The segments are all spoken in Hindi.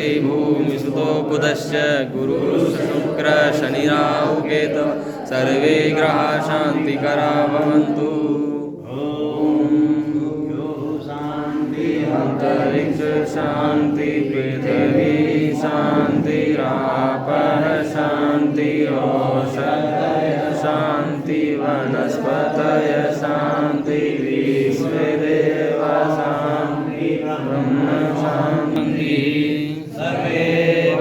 बृहस्पति भूमिसुतो बुधश्च गुरुशुक्र शनिराहुकेतव सर्वे ग्रहाः शान्तिकरा भवन्तु। अंतरिक्ष शांति पृथ्वी शांतिरापः शांति औषधय शांति वनस्पतय शांति विश्वदेव शांति ब्रह्म शांति। सर्वे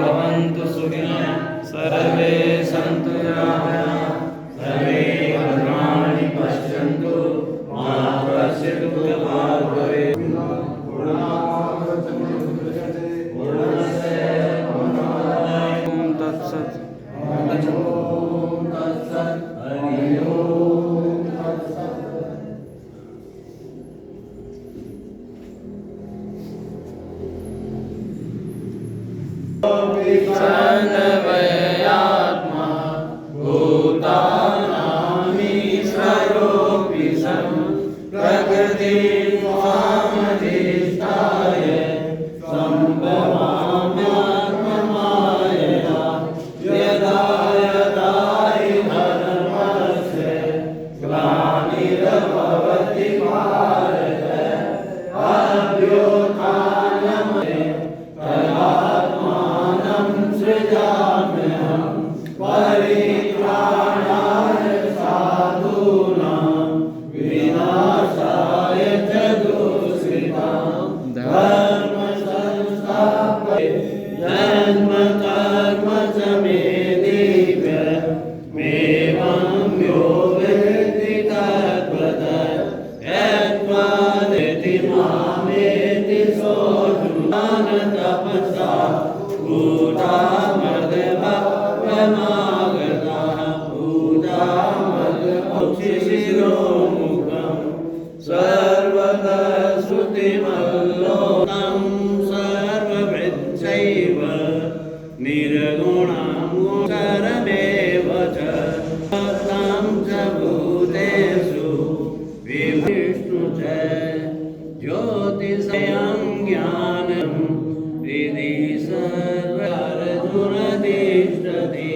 भवन्तु सुखिनः सर्वे सन्तु निरामयाः सर्वे भद्राणि पश्यन्तु मा कश्चित् दुःखभाग् भवेत्। सन्वयात्मा भूतानामीश्वरोऽपि सन् प्रकृतिं स्वामधिष्ठाय सम्भवाम्यात्ममायया यदा यदा हि धर्मस्य ग्लानिर्भवति भारत अभ्युत्थानमय तदात्मानं सृजाम्यहं परित्राणाय साधूनां विनाशाय च दुष्कृतां धर्म संस्थापने जन्म कर्म च मे दिव्य मेवं यो वेत्ति तत्त्वतः यत्त्वदेति मामेति सोऽर्जुन तपसा भूतामद्भक्तमागताः भूतामद्भक्षिशिरोमुखं सर्वतः श्रुतिमल्लोकं सर्वभृच्चैव निर्गुणं गुणकरमेव च भक्तं च भूतेषु विष्णु च ज्योतिषं ज्ञानं हृदि सर्वकारजुरतिष्ठति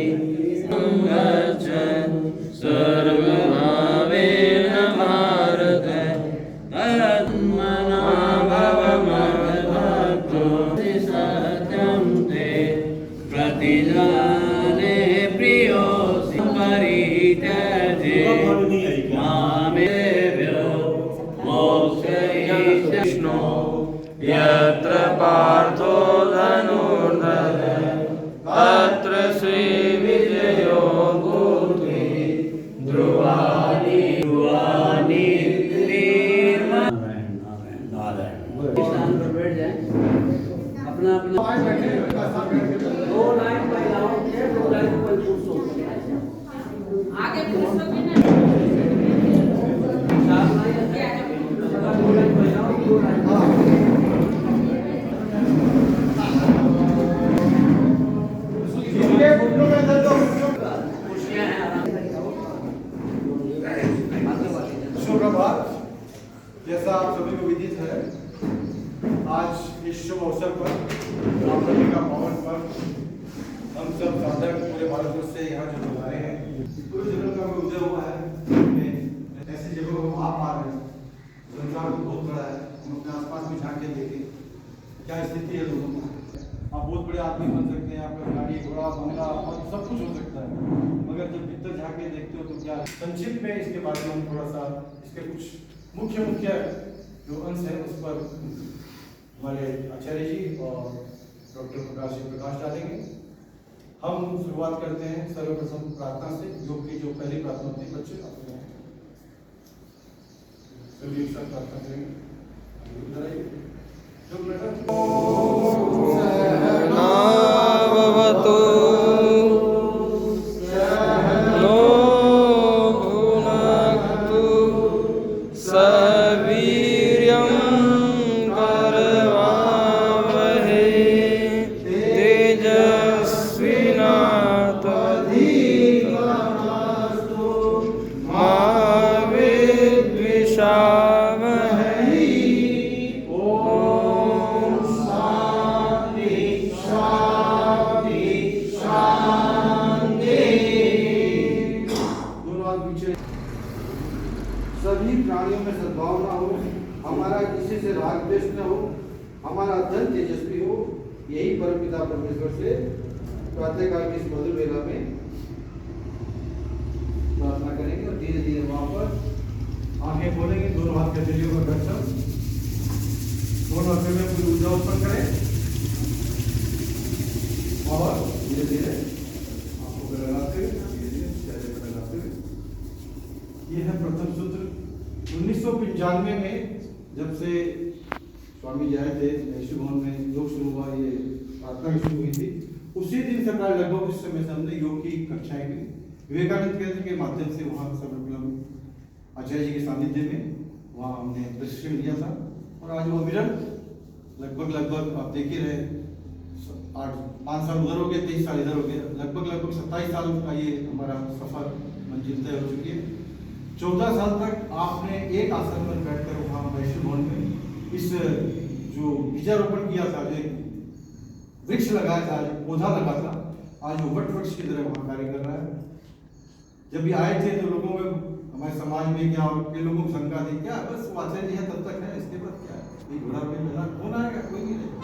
संगच्छ सर्वभावेन भारत तन्मना भव मद्भक्तो सत्यं ते प्रतिजाने प्रियोऽसि परित्यजे मामेव्यो मोक्षयिष्यति यत्र पार्थो धनुर्धरः तत्र श्रीविजयो भूति ध्रुवानि ध्रुवानि स्थान पर बैठ जाए अपना अपना दो लाइन महिलाओं के दो लाइन कोई पुरुषों के आगे पुरुषों के ना चार लाइन दो लाइन महिलाओं दो लाइन सुप्रभात। जैसा आप सभी को विदित है, आज इस शुभ अवसर पर आप सभी का पावन पर्व हम सब साधक पूरे भारतवर्ष से यहाँ जो बुलाए हैं, पूरे जगह का उदय हुआ है। ऐसी जगह हम आप आ रहे हैं, संसार बहुत बड़ा है। हम अपने आसपास में झांक के देखें क्या स्थिति है लोगों की। आप बहुत बड़े आदमी बन सकते हैं, आपका गाड़ी घोड़ा बंगला और सब कुछ हो सकता है, मगर जब भीतर झांके देखते हो तो क्या। संक्षिप्त में इसके बारे में हम थोड़ा सा इसके कुछ मुख्य जो अंश है उस पर हमारे आचार्य जी और डॉक्टर प्रकाश डालेंगे। हम शुरुआत करते हैं सर्वप्रथम प्रार्थना से, योग की जो पहली प्रार्थना होती है। बच्चे अपने सभी एक साथ प्रार्थना करेंगे। सहनावतु सहनो भुनक्तु सवीर्यं करवावहै तेजस्विनावधीतमस्तु मा विद्विषावहै। ओम शांति तुम्हारा धन तेजस्वी हो, यही परमपिता परमेश्वर से प्रातःकाल की इस मधुर वेला में प्रार्थना करेंगे और धीरे धीरे वहां पर आंखें खोलेंगे, दोनों हाथ के जरिए का दर्शन, दोनों हाथों में पूरी ऊर्जा उत्पन्न करें और धीरे धीरे आंखों पर लगाते हुए, धीरे धीरे चेहरे पर लगाते हुए। ये है प्रथम सूत्र। 1995 में जब से स्वामी जी आए थे यशु भवन में, योग शुरू हुआ, ये प्रार्थना शुरू हुई थी, उसी दिन से प्राय लगभग उस समय से हमने योग की कक्षाएं भी विवेकानंद केंद्र के माध्यम से वहाँ सर्वप्रथम आचार्य जी के सानिध्य में वहाँ हमने प्रशिक्षण लिया था। और आज वो अविरल लगभग आप देख ही रहे, 5 साल उधर हो गए, 23 साल इधर हो गए, लगभग 27 साल का ये हमारा सफर मंजिल तय हो चुकी है। 14 साल तक आपने एक आसन पर बैठकर वहाँ वैश्य भवन में इस जो बीजारोपण किया था, जो वृक्ष लगाया था, जो पौधा लगा था, आज वो वट वृक्ष की तरह वहाँ कार्य कर रहा है। जब ये आए थे तो लोगों में, हमारे समाज में क्या के लोगों को शंका थी, क्या बस वो आचार्य जी है तब तक है, इसके बाद क्या है, घोड़ा पे मेरा कौन आएगा, कोई नहीं रहेगा।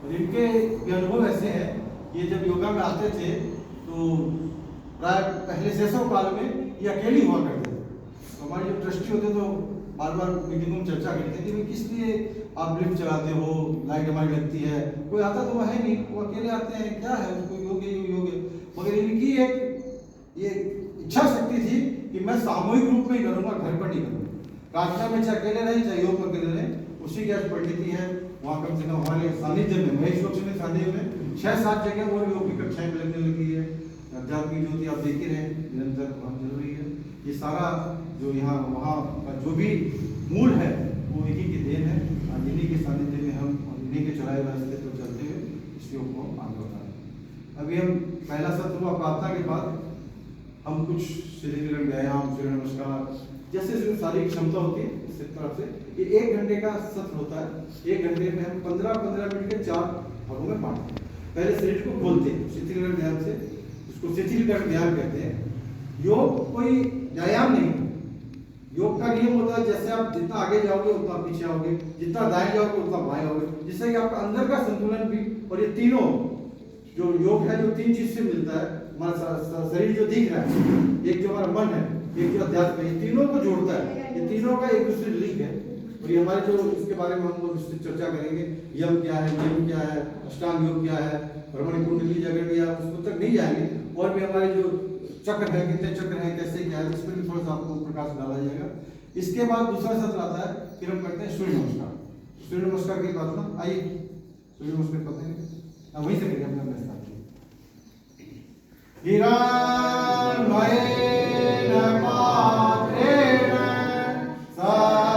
और इनके ये अनुभव ऐसे हैं, ये जब योगा में आते थे तो प्राय पहले शैशव काल में ये अकेले हुआ करते थे। तो हमारे जो ट्रस्टी होते तो बार बार मीटिंगों में चर्चा करते थे कि किस लिए आप लिफ्ट चलाते हो, लाइट हमारी लगती है, कोई आता तो वह है नहीं, वो अकेले आते हैं, क्या है उसको योग मगर इनकी एक ये इच्छा शक्ति थी कि मैं सामूहिक रूप में ही करूँगा, घर पर नहीं करूँगा। प्रार्थना में चाहे अकेले रहें चाहे योग में अकेले रहें, उसी की आज परिणति है। वहाँ कम से कम हमारे सानिध्य में, महेश बख्शी के सानिध्य में 6-7 जगह और योग की कक्षाएं लगने लगी है। आध्यात्मिक ज्योति आप देख ही रहे, निरंतर बहुत जरूरी है। ये सारा जो यहाँ वहाँ का जो भी मूल है वो इन्हीं की देन है। इन्हीं के सानिध्य में हम इन्हीं के चलाए हुए रास्ते पर चलते हुए इस योग को आगे बढ़ा रहे हैं। अभी हम पहला सत्र हुआ, प्रार्थना के बाद हम कुछ शरीर व्यायाम, सूर्य नमस्कार जैसे शारीरिक क्षमता होती है इस तरफ से ये 1 घंटे का सत्र होता है। 1 घंटे में हम 15-15 मिनट के 4 भागों में बांटते हैं। पहले शरीर को खोलते हैं शिथिलीकरण ध्यान से, उसको शिथिलीकरण ध्यान कहते हैं। योग कोई व्यायाम नहीं, योग का नियम होता है जैसे आप जितना आगे जाओगे उतना पीछे आओगे, जितना दाएं जाओगे उतना बाएं आओगे, जिससे कि आपका अंदर का संतुलन भी, और ये तीनों जो योग है जो 3 चीज से मिलता है। हमारा शरीर जो दिख रहा है, एक जो हमारा मन है, एक जो अध्यात्म है, ये तीनों को जोड़ता है। ये तीनों का एक दूसरे लिंक है। और ये हमारे जो इसके बारे में हम लोग चर्चा करेंगे, यम क्या है, नियम क्या है, अष्टांग योग क्या है, भ्रमण कुंडली जगह भी आप उस तक नहीं जाएंगे। और भी हमारे जो चक्र है, कितने चक्र है, कैसे क्या है, इस पर भी थोड़ा सा आपको प्रकाश डाला जाएगा। इसके बाद दूसरा सत्र आता है, फिर हम करते हैं सूर्य नमस्कार। सूर्य नमस्कार की बात ना आइए, सूर्य नमस्कार करते हैं, वहीं से करिए अपना नमस्कार। हिरण्मयेन पात्रेण सत्यसाविहितं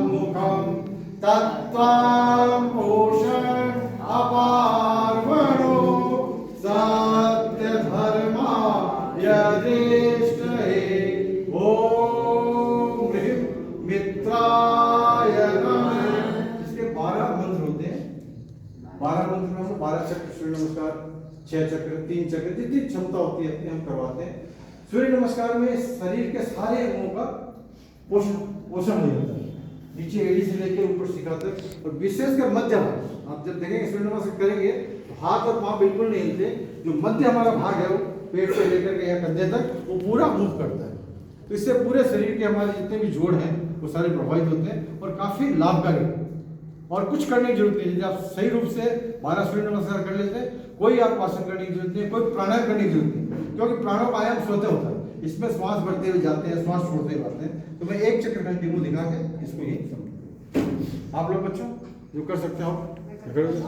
मुखं तत्त्वं पोषण अपार्वणो सत्यधर्माय दृष्टये ओम मित्राय नमः। इसके 12 मंत्र होते हैं। 12 मंत्र में 12 चक्र सूर्य नमस्कार, 6 चक्र, 3 चक्र, जितनी क्षमता होती है हम करवाते हैं। सूर्य नमस्कार में शरीर के सारे अंगों का पोषण हो जाता है, नीचे एड़ी से लेकर ऊपर शिखा तक, और विशेषकर मध्य भाग। आप जब देखेंगे सूर्य नमस्कार करेंगे तो हाथ और पांव बिल्कुल नहीं हिलते, जो मध्य हमारा भाग है वो पेट से लेकर के यहाँ कंधे तक वो पूरा मूव करता है। तो इससे पूरे शरीर के हमारे जितने भी जोड़ हैं वो सारे प्रभावित होते हैं और काफी लाभकारी। और कुछ करने की जरूरत नहीं, यदि आप सही रूप से 12 सूर्य नमस्कार कर लेते हैं, कोई आप आसन करने की जरूरत नहीं, कोई प्राणायाम करने की जरूरत नहीं, क्योंकि प्राणायाम स्वतः होता है। इसमें श्वास बढ़ते हुए जाते हैं, श्वास छोड़ते हुए आते हैं। तो मैं 1 चक्र कंटिन्यू दिखा के इसको ही आप लोग बच्चों जो कर सकते हो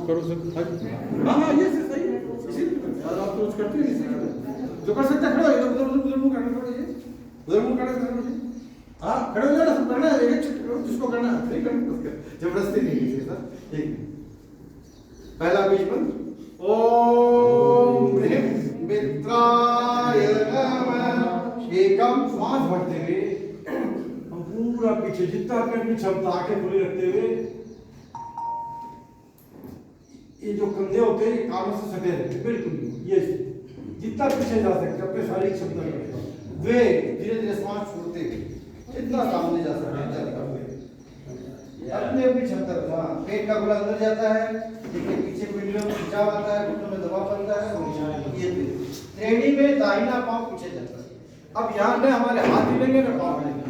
करो सकते। हाँ ये सही है, आप तो कुछ करते हैं जो कर सकते हैं, खड़े हो उधर मुंह करना, उधर मुंह करना, हाँ खड़े हो जाना, सब करना है। 1 चक्र जिसको करना है सही करना, जबरदस्ती नहीं है सर। ठीक है, पहला बीज मंत्र ओम ह्रीं मित्राय नमः। एकम श्वास भरते हुए हम पूरा पीछे जितना अपनी क्षमता आंखें खुली रखते हुए, ये जो कंधे होते हैं ये कानों से सटे रहते हैं, बिल्कुल ये जितना पीछे जा सकते हैं अपने शारीरिक क्षमता के। धीरे धीरे श्वास छोड़ते हुए जितना सामने जा सकते हैं अपनी अपनी क्षमता पर। हाँ, पेट का गोला अंदर जाता है, देखिए पीछे पिंडलियों में खिंचाव आता है, घुटनों में दबाव बनता है। ये त्रेणी में दाहिना पांव पीछे जाता है। अब यहाँ न हमारे हाथ हिलेंगे न पांव हिलेंगे।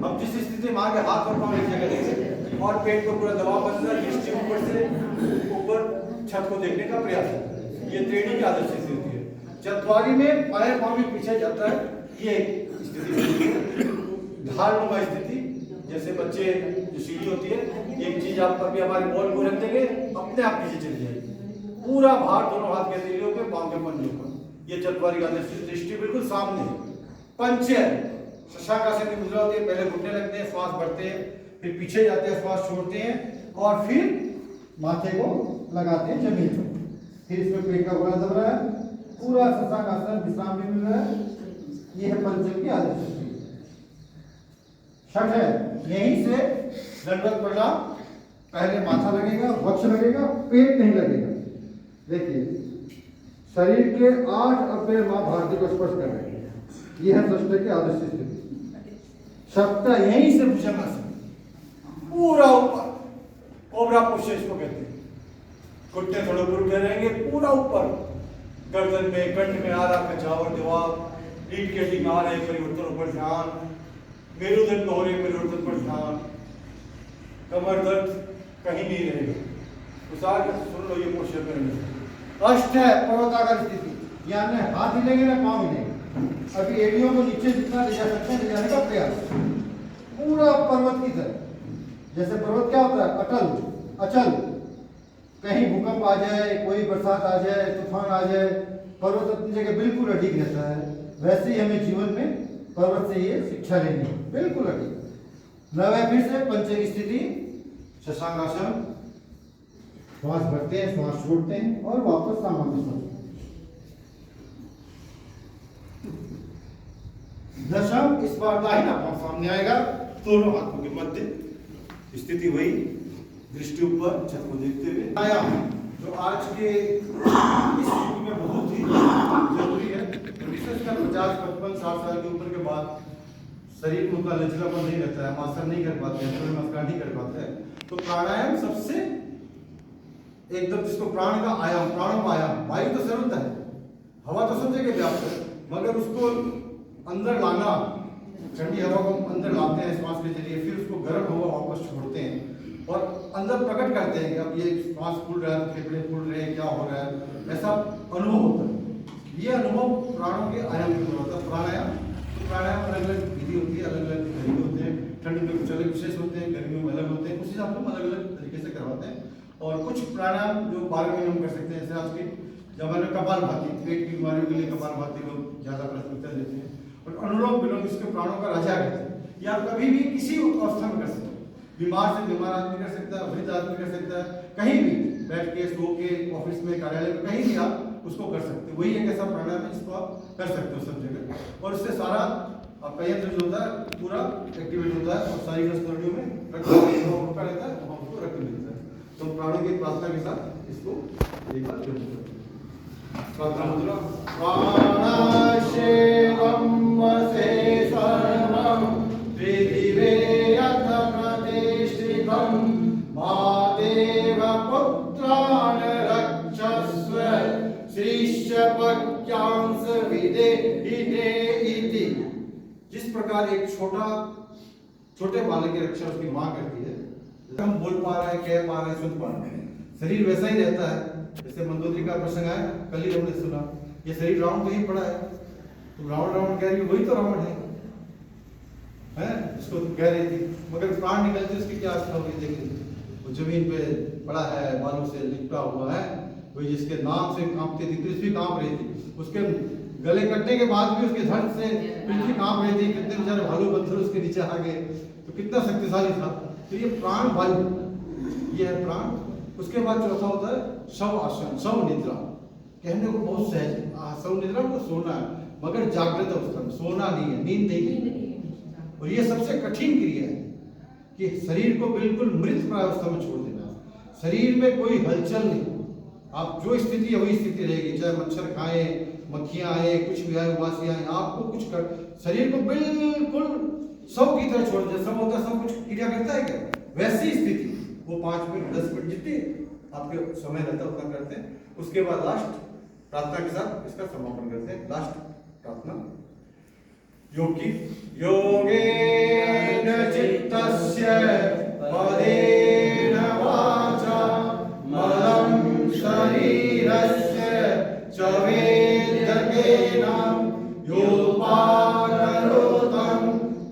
हम जिस स्थिति में आगे हाथ और पांव एक जगह देंगे और पेट को पूरा दबाव बनता है, दृष्टि ऊपर से ऊपर छत को देखने का प्रयास करते हैं। ये त्रेणी की आदर्श स्थिति होती है। चतवारी में बाएं पांव भी पीछे जाता है, ये स्थिति। ढालनुमा स्थिति, जैसे बच्चे जो सीढ़ी होती है, एक चीज आप कभी हमारे बॉल को रख देंगे, अपने आप नीचे चली जाएगी। पूरा भार दोनों हाथ के हथेलियों पे, पांव के पंजों पर। ये चतवारी का दृष्टि बिल्कुल सामने है। पंचर शशांकासन की मुद्रा होती है। पहले घुटने लगते हैं, श्वास भरते हैं, फिर पीछे जाते हैं, श्वास छोड़ते हैं और फिर माथे को लगाते हैं जमीन पर। फिर इसमें पेट का गोला दब रहा है, पूरा शशांकासन विश्राम भी मिल रहा है। ये है पंचम की आदर्श स्थिति। छठ है, यहीं से दंडवत प्रणाम। पहले माथा लगेगा, वक्ष लगेगा, पेट नहीं लगेगा। देखिए शरीर के 8 अव्यय मां भारती को स्पर्श कर रहे हैं। यह है षष्ठ की आदर्श स्थिति। सप्ताह यहीं से भुजंगासन, पूरा ऊपर कोबरा पोस्चर इसको कहते हैं। घुटने थोड़े ऊपर उठे रहेंगे, पूरा ऊपर गर्दन में, कंठ में आ रहा कचावर दबाव, रीढ़ की हड्डी में आ रहे परिवर्तन पर ध्यान, मेरुदंड हो रहे परिवर्तन पर ध्यान, कमर दर्द कहीं नहीं रहेगा। सुन लो ये पोस्चर करेंगे। अष्ट है पर्वताकार स्थिति, यानी हाथ हिलेंगे ना पांव हिलेंगे। अभी एड़ियों को नीचे जितना ले जा सकते हैं ले जाने का प्रयास, पूरा पर्वत की तरह। जैसे पर्वत क्या होता है, अटल अचल, कहीं भूकंप आ जाए, कोई बरसात आ जाए, तूफान आ जाए, पर्वत अपनी जगह बिल्कुल अडिग रहता है। वैसे ही हमें जीवन में पर्वत से ये शिक्षा लेनी है, बिल्कुल अडिग। नवे फिर से पंचम स्थिति, शशांकासन। श्वास भरते हैं, श्वास छोड़ते हैं और वापस सामान्य। दशम, इस बार दाहिना पांव सामने आएगा, दोनों हाथों के मध्य स्थिति वही, दृष्टि ऊपर, छत को देखते हुए। आयाम जो आज के इस युग में बहुत ही जरूरी है, विशेषकर 50-55-60 साल के ऊपर के बाद शरीर में उतना लचीलापन नहीं रहता है, आसन नहीं कर पाते हैं, सूर्य नमस्कार नहीं कर पाते हैं। तो प्राणायाम सबसे एकदम, जिसको प्राण का आयाम, प्राणों का आयाम। वायु तो सर्वत्र है, हवा तो सब जगह व्याप्त है, मगर उसको अंदर लाना, ठंडी हवा को अंदर लाते हैं श्वास के जरिए, फिर उसको गर्म हवा वापस छोड़ते हैं और अंदर प्रकट करते हैं कि अब ये श्वास फूल रहा है, फेफड़े फूल रहे हैं, क्या हो रहा है, ऐसा अनुभव होता है। ये अनुभव प्राणों के आयाम के होता है। प्राणायाम, तो प्राणायाम अलग अलग विधि होती है, अलग अलग तरीके होते हैं। ठंड में कुछ अलग विशेष होते हैं, गर्मियों में अलग होते हैं, उस हिसाब से हम अलग अलग तरीके से करवाते हैं। और कुछ प्राणायाम जो 12 महीने हम कर सकते हैं, जैसे आज के जमाने में कपालभाति, पेट की बीमारियों के लिए कपालभाति लोग ज्यादा प्राथमिकता देते हैं। और अनुलोम विलोम, इसके प्राणों का राजा कहते हैं। या कभी भी किसी अवस्था में कर सकते हैं। बीमार से बीमार आदमी कर सकता है, वृद्ध आदमी कर सकता है, कहीं भी बैठ के, सो के, ऑफिस में, कार्यालय में, कहीं भी आप उसको कर सकते हैं। वही एक ऐसा प्राणायाम है जिसको आप कर सकते हो सब जगह, और इससे सारा आपका यंत्र जो होता है पूरा एक्टिवेट होता है और सारी ग्रंथियों में रक्त होता रहता है, वहाँ उसको रक्त मिलता है। तो प्राणों की प्रार्थना के साथ इसको एक बार जरूर करें। प्राणाशेवं वसे सर्वं पृथिवे यथ प्रतिष्ठितं मादेव पुत्रान् रक्षस्व श्रीश्चपक्यांस विदेहिने इति। जिस प्रकार एक छोटे बालक की रक्षा उसकी माँ करती है, हम बोल पा रहे हैं, कह पा रहे हैं, सुन पा रहे हैं, शरीर वैसा ही रहता है। जैसे मंदोदरी का प्रसंग आया, कल ही हमने सुना, ये शरीर रावण तो ही पड़ा है, तो रावण कह रही है, वही तो रावण है, इसको कह रही थी, मगर प्राण निकलते उसकी क्या अवस्था होगी। देखिए वो जमीन पे पड़ा है, बालों से लिपटा हुआ है, वही जिसके नाम से कांपती थी पृथ्वी, कांप रही थी। उसके गले कटने के बाद भी उसके धड़ से पृथ्वी कांप रही थी। कितने बेचारे भालू पत्थर उसके नीचे आ गए, तो कितना शक्तिशाली था। तो ये प्राण वायु, ये है प्राण। उसके बाद चौथा होता है शव आसन, शव निद्रा। कहने को बहुत सहज है, शव निद्रा को सोना है, मगर जागृत अवस्था में सोना नहीं है, नींद नहीं है। और ये सबसे कठिन क्रिया है कि शरीर को बिल्कुल मृत प्रावस्था में छोड़ देना। शरीर में कोई हलचल नहीं, आप जो स्थिति है वही स्थिति रहेगी, चाहे मच्छर खाए, मक्खियां आए, कुछ भी आए, उबासी आए, आपको कुछ कर, शरीर को बिल्कुल सब की तरह छोड़ दिया। सब होता है, सब कुछ क्रिया करता है क्या? वैसी स्थिति वो 5 मिनट 10 मिनट जितनी आपके समय रहता है उतना करते हैं। उसके बाद लास्ट प्रार्थना के साथ इसका समापन करते हैं। लास्ट प्रार्थना योग की। योगेन चित्तस्य पदेन वाचा मलं शरीरस्य च वेदकेन योपाकरोतं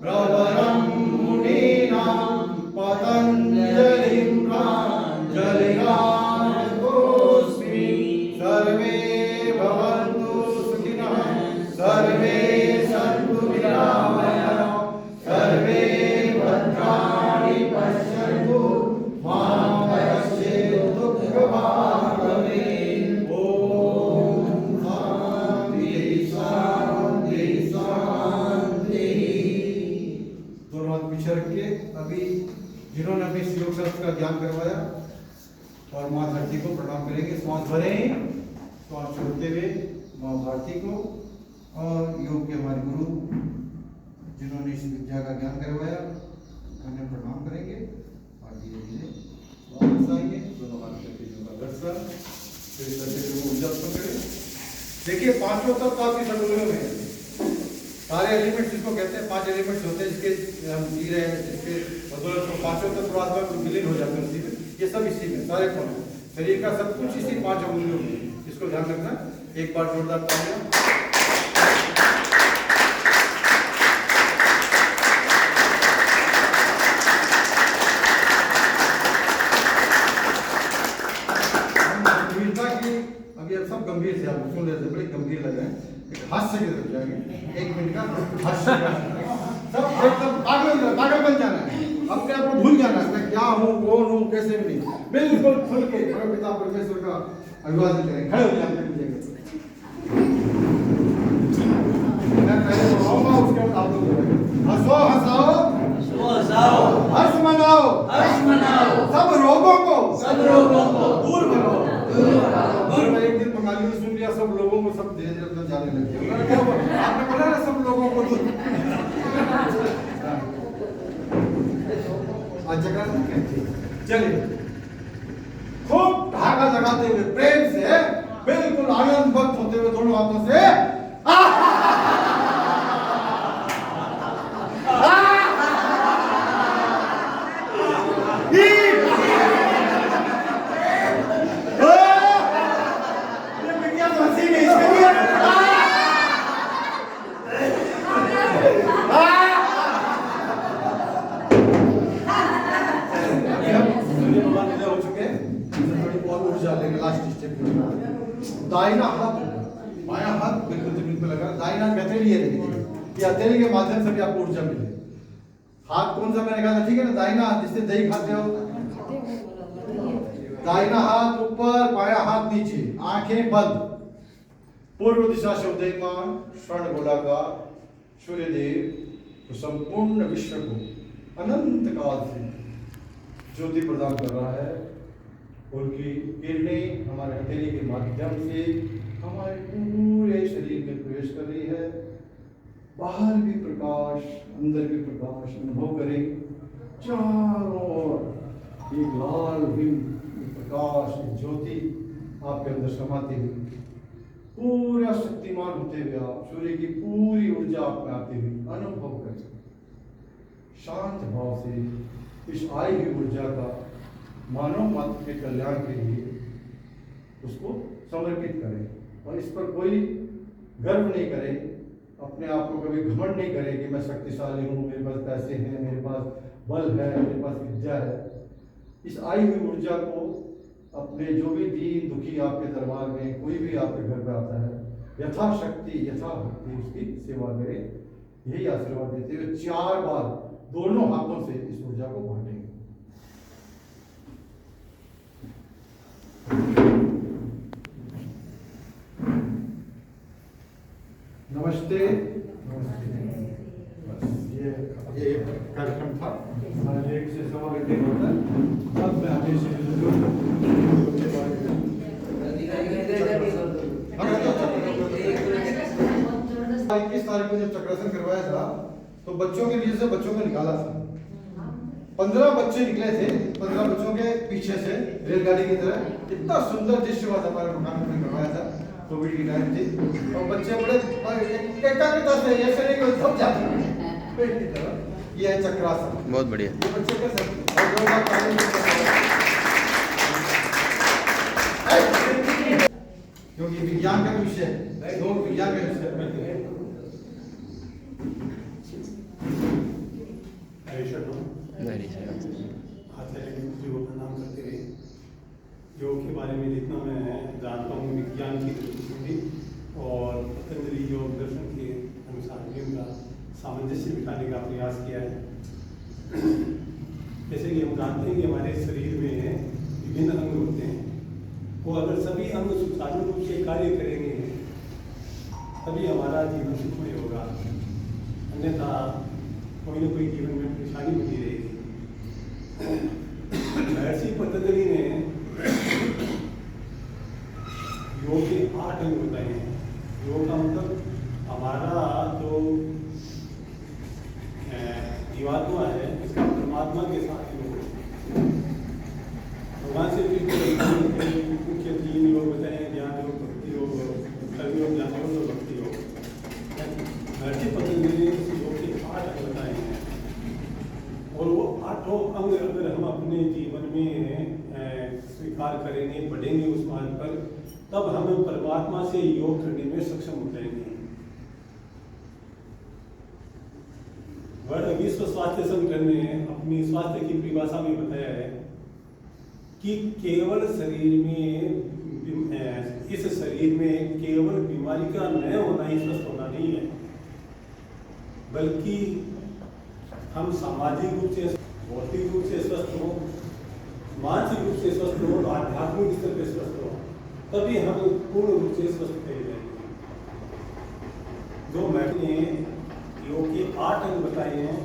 प्रवरं मुनीनां पतञ्जलिं प्राञ्जलिरानतोऽस्मि। सर्वे भवन्तु सुखिनः, सर्वे सन्तु निरामयाः, सर्वे भद्राणि पश्यन्तु मा कश्चित् दुःखभाग् भवेत्। ॐ शान्ति शान्ति शान्ति। दोनों हाथ पीछे रखिए। अभी जिन्होंने अभी योग शास्त्र का ज्ञान करवाया और माँ धरती को प्रणाम करेंगे। श्वास भरें, श्वास छोड़ते हुए माँ भारती को और योग के हमारे गुरु जिन्होंने इस विद्या का ज्ञान करवाया उन्हें प्रणाम करेंगे और धीरे धीरे वापस आएंगे। दोनों हाथ करके योग का दर्शन, फिर शरीर को ऊर्जा उत्पन्न करें। देखिए पांचों तत्व आपकी शरीर में है। सारे एलिमेंट्स जिसको कहते हैं 5 एलिमेंट्स होते हैं जिसके हम जी रहे हैं, जिसके बदौलत तो पांचों तत्व आत्मा में विलीन हो जाते हैं उसी में। ये सब इसी में, सारे कौन शरीर का सब कुछ इसी 5 अंगों में। इसको ध्यान रखना। एक बार जोरदार तालियां। गंभीरता की अभी अब सब गंभीर से आप सुन रहे थे, बड़े गंभीर लग रहे हैं। एक हास्य की तरफ जाएंगे। 1 मिनट का हास्य सब एकदम पागल बन जाना है। अपने आप को भूल जाना है मैं क्या हूँ, कौन हूँ, कैसे भी नहीं। बिल्कुल खुल के परमपिता परमेश्वर का अभिवादन करें। खड़े हो जाए अपने पीछे। मैं पहले बोलाऊंगा, उसके बाद आप लोग बोलेंगे। हंसो हंसाओ, हर्ष मनाओ, सब रोगों को दूर भगाओ। मैं एक दिन बंगाली में सुन लिया, सब लोगों को सब धीरे धीरे अपना जाने लग गया। आपने बोला ना सब लोगों को दूर। आज जगह चलिए खूब धागा लगाते हुए प्रेम से बिल्कुल आनंद भक्त होते हुए दोनों हाथों से दाहिना हाथ बायां हाथ बिल्कुल जमीन पे लगा। दाहिना हाथ हथेली है, ये हथेली के माध्यम से भी आपको ऊर्जा मिले। हाथ कौन सा मैंने कहा था, ठीक है ना? दाहिना हाथ जिससे दही खाते हो। दाहिना हाथ ऊपर, बायां हाथ नीचे, आंखें बंद। पूर्व दिशा से उदयमान स्वर्ण गोलाकार सूर्यदेव तो संपूर्ण विश्व को अनंत काल से ज्योति प्रदान कर रहा है। उनकी किरणें हमारे हथेली के माध्यम से हमारे पूरे शरीर में प्रवेश कर रही है। बाहर भी प्रकाश, अंदर भी प्रकाश अनुभव करें। चारों ओर एक लाल प्रकाश ज्योति आपके अंदर समाती हुई, पूरा शक्तिमान होते हुए आप सूर्य की पूरी ऊर्जा आप में आती हुई अनुभव करें। शांत भाव से इस आई हुई ऊर्जा का मानव मात्र के कल्याण के लिए उसको समर्पित करें और इस पर कोई गर्व नहीं करें। अपने आप को कभी घमंड नहीं करें कि मैं शक्तिशाली हूँ, मेरे पास पैसे हैं, मेरे पास बल है, मेरे पास विद्या है। इस आई हुई ऊर्जा को अपने जो भी दीन दुखी आपके दरबार में कोई भी आपके घर पे आता है यथाशक्ति यथाभक्ति उसकी सेवा करें। यही आशीर्वाद देते हुए 4 बार दोनों हाथों से इस ऊर्जा को बांटेंगे। नमस्ते। बस ये कार्यक्रम था, 1 से 1.25 घंटे होता है। अब मैं हमेशा 21 तारीख को जब चक्रासन करवाया था तो बच्चों के लिए से बच्चों को निकाला था। 15 बच्चे निकले थे, 15 बच्चों के पीछे से रेलगाड़ी की तरह। इतना सुंदर दृश्य हुआ था हमारे मकान में करवाया था, कोविड की टाइम थी। और बच्चे बड़े एकाग्रता से ऐसे नहीं कोई सब जाते पेड़ की तरह। ये है चक्रासन। बहुत बढ़िया। ये बच्चे कर सकते हैं। और लोग ताली क्योंकि विज्ञान का विषय है, लोग विज्ञान का विषय है। को प्रणाम करते हुए योग के बारे में जितना मैं जानता हूँ विज्ञान की दृष्टि से और पतंजलि योग दर्शन के अनुसार भी उनका सामंजस्य बिठाने का प्रयास किया है। जैसे कि हम जानते हैं कि हमारे शरीर में विभिन्न अंग होते हैं, वो अगर सभी अंग सुचारू रूप से कार्य करेंगे तभी हमारा जीवन सुखमय होगा, अन्यथा कोई ना कोई जीवन में परेशानी बनी रहेगी। महर्षि पतंजलि ने योग के 8 अंग बताए हैं। योग का मतलब हमारा जो जीवात्मा है इसका परमात्मा के साथ योग भगवान से मुख्य 3 योग बताए हैं, ज्ञान योग, भक्ति योग, कर्म योग, ज्ञान योग और भक्ति योग। महर्षि पतंजलि ने इस योग के 8 अंग बताए हैं और वो 8 अंग अगर हम अपने जीवन में स्वीकार करेंगे, बढ़ेंगे उस मार्ग पर, तब हम परमात्मा से योग करने में सक्षम हो जाएंगे। विश्व स्वास्थ्य संगठन ने अपनी स्वास्थ्य की परिभाषा में बताया है कि केवल शरीर में इस शरीर में केवल बीमारी का न होना ही स्वस्थ होना नहीं है, बल्कि हम सामाजिक रूप से, भौतिक रूप से स्वस्थ हो, मानसिक रूप से स्वस्थ हो, आध्यात्मिक स्तर पर स्वस्थ हो, तभी हम पूर्ण रूप से स्वस्थ कहे जाएंगे। जो मैंने योग के 8 अंग बताए हैं,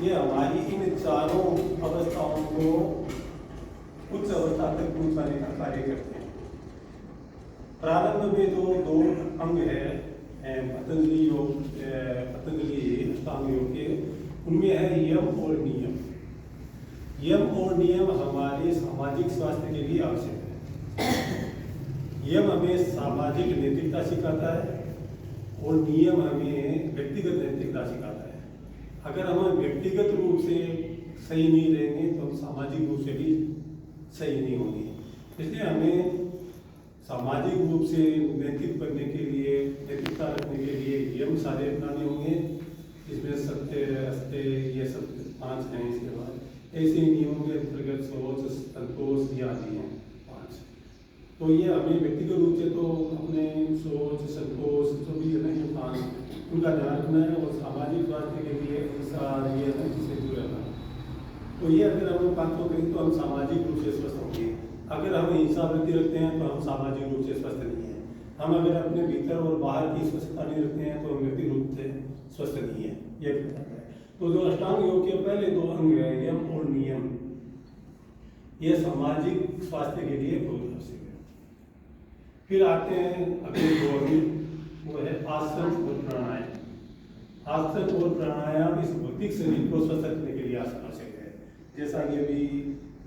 ये हमारी इन चारों अवस्थाओं को उच्च अवस्था तक पहुंचाने का कार्य करते हैं। प्रारंभ में जो 2 अंग है पतंजलि योग, पतंजलि अष्टांग योग के, उनमें है यम और नियम। यम और नियम हमारे सामाजिक स्वास्थ्य के लिए आवश्यक है। यम हमें सामाजिक नैतिकता सिखाता है और नियम हमें व्यक्तिगत नैतिकता सिखाता है। अगर हम व्यक्तिगत रूप से सही नहीं रहेंगे तो हम सामाजिक रूप से भी सही नहीं होंगे। इसलिए हमें सामाजिक रूप से नैतिक बनने के लिए, नैतिकता रखने के लिए यम सारे अपनाने होंगे। इसमें सत्य, अस्त्य, ये सब 5 हैं। इसके बाद ऐसे नियमों के अंतर्गत सोच, संतोष ये आदि हैं 5। तो ये हमें व्यक्तिगत रूप से तो अपने सोच, संतोष जो भी है ना ये 5 उनका ध्यान रखना है और सामाजिक स्वास्थ्य के लिए हिंसा ये है जिससे दूर रहना है। तो ये अगर हम 5 करें तो हम सामाजिक रूप से स्वस्थ होंगे। अगर हम हिंसा वृत्ति रखते हैं तो हम सामाजिक रूप से स्वस्थ नहीं है। हम अगर अपने भीतर और बाहर की स्वच्छता नहीं रखते हैं तो हम व्यक्तिगत रूप से स्वस्थ नहीं है। ये बताता है। तो जो अष्टांग योग के पहले 2 अंग है यम और नियम, ये सामाजिक स्वास्थ्य के लिए बहुत आवश्यक है। फिर आते हैं अगले 2 अंग, वो है आसन और प्राणायाम। आसन और प्राणायाम इस भौतिक शरीर को स्वस्थ रखने के लिए आवश्यक है। जैसा कि अभी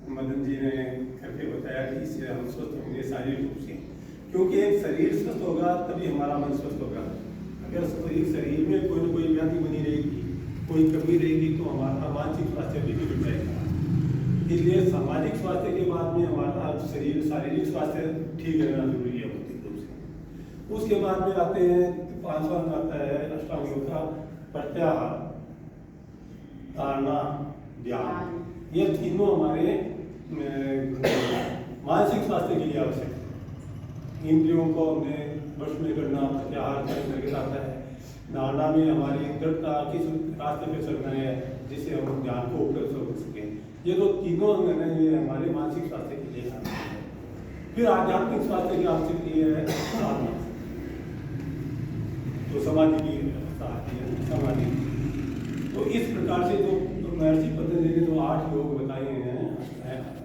मदन जी ने करके बताया कि इससे हम स्वस्थ होंगे शारीरिक रूप से, क्योंकि एक शरीर स्वस्थ होगा तभी हमारा मन स्वस्थ होगा। अगर शरीर में कोई ना कोई व्याधि बनी रहेगी, कोई कमी रहेगी तो हमारा मानसिक स्वास्थ्य भी बिगड़ जाएगा। इसलिए सामाजिक स्वास्थ्य के बाद में हमारा शरीर शारीरिक स्वास्थ्य ठीक रहना जरूरी है भौतिक रूप से। उसके बाद में आते हैं 5वां आता है अष्टांग योग का प्रत्याहार, धारणा, ध्यान। ये तीनों हमारे मानसिक स्वास्थ्य के लिए आवश्यक है। इंद्रियों को हमें वश में करना प्रत्याहार करके आता है। धारणा में हमारी दृढ़ता किस रास्ते पे चलना है जिससे हम ध्यान को उपलब्ध हो सकें। ये तो तीनों अंग है, ये हमारे मानसिक स्वास्थ्य के लिए आवश्यक है। फिर आध्यात्मिक स्वास्थ्य की आवश्यकता है साधना, तो समाधि की व्यवस्था आती है समाधि। तो इस प्रकार से जो महर्षि पतंजलि ने जो 8 योग बताए हैं,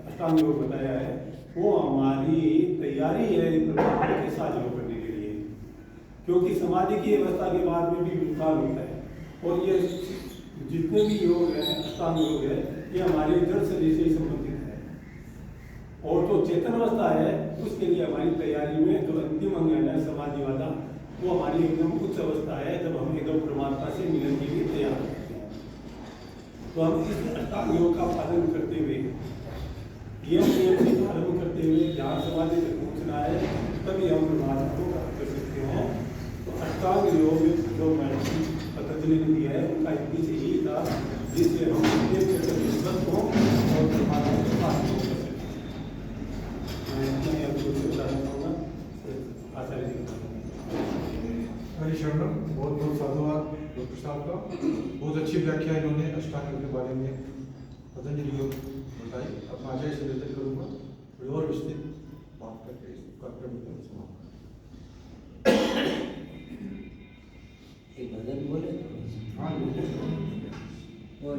अष्टांग योग बताया है, वो हमारी तैयारी है परमात्मा के साथ योग करने के लिए। क्योंकि समाधि की अवस्था के बाद में भी विकार होता है और ये जितने भी योग हैं अष्टांग योग है ये हमारे जड़ शरीर से ही संबंधित है। और जो चेतन अवस्था है उसके लिए हमारी तैयारी में जो अंतिम अंग है समाधि वाला, वो हमारी एकदम उच्च अवस्था है जब हम एकदम परमात्मा से मिलने के लिए तैयार होते हैं। तो हम इस अष्टांग योग का पालन करते हुए, नियम से पालन करते हुए ध्यान समाधि तक पहुँचना है, तभी हम परमात्मा को प्राप्त कर सकते हैं। तो अष्टांग योग जो पतंजलि ने दिया है उनका हिंदी से यही था, जिससे हम स्वस्थ हों और परमात्मा के पास पहुँच कर सकें। मैं आपको बताना चाहूँगा आचार्य जी। हरि शरणम, बहुत बहुत साधुवाद डॉक्टर साहब का। बहुत अच्छी व्याख्या इन्होंने अष्टांग योग के बारे में पतंजलि योग बताई। अपना आचार्य से निवेदन करूँगा थोड़ी और विस्तृत बात करके इस कार्यक्रम को समाप्त करें। एक भजन बोले हाँ, और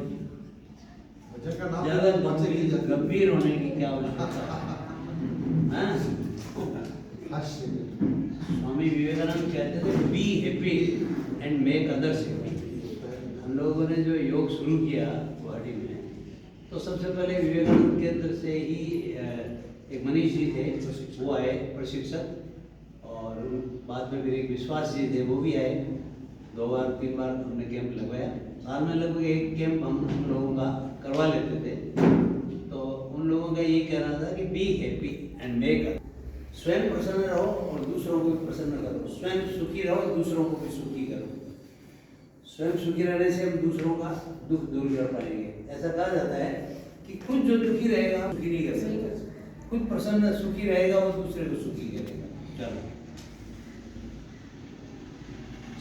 भजन का नाम ज्यादा गंभीर होने की क्या आवश्यकता है? हास्य। स्वामी विवेकानंद कहते थे be happy and make others happy. हम लोगों ने जो योग शुरू किया गुवाहाटी में, तो सबसे पहले विवेकानंद केंद्र से ही एक मनीष जी थे, वो आए प्रशिक्षक, और बाद में फिर एक विश्वास जी थे, वो भी आए। 2 बार 3 बार हमने कैंप लगवाया। साल में लगभग एक कैंप हम लोगों का करवा लेते थे। तो उन लोगों का ये कहना था कि बी हैप्पी एंड मेक, स्वयं प्रसन्न रहो और दूसरों को भी प्रसन्न करो। स्वयं सुखी रहो, दूसरों को भी सुखी करो। स्वयं सुखी रहने से हम दूसरों का दुख दूर कर पाएंगे। ऐसा कहा जाता है कि खुद जो दुखी रहेगा सुखी नहीं कर सकता, खुद प्रसन्न सुखी रहेगा वो दूसरे को सुखी करेगा। चलो,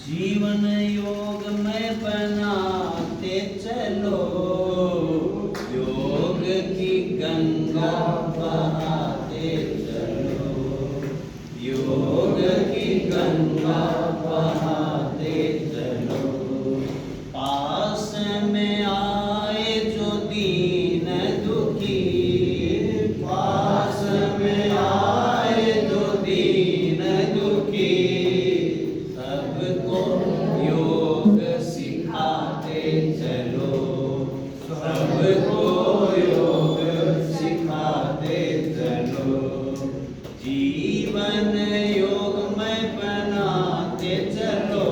जीवन योग में बनाते चलो, योग की गंगा बहाते चलो, योग की गंगा बहाते चलो। पास में आए जो दीन दुखी, पास में आए जो दीन दुखी, सबको योग सिखाते चलो, सबको योग सिखाते चलो। जीवन योग में बनाते चलो,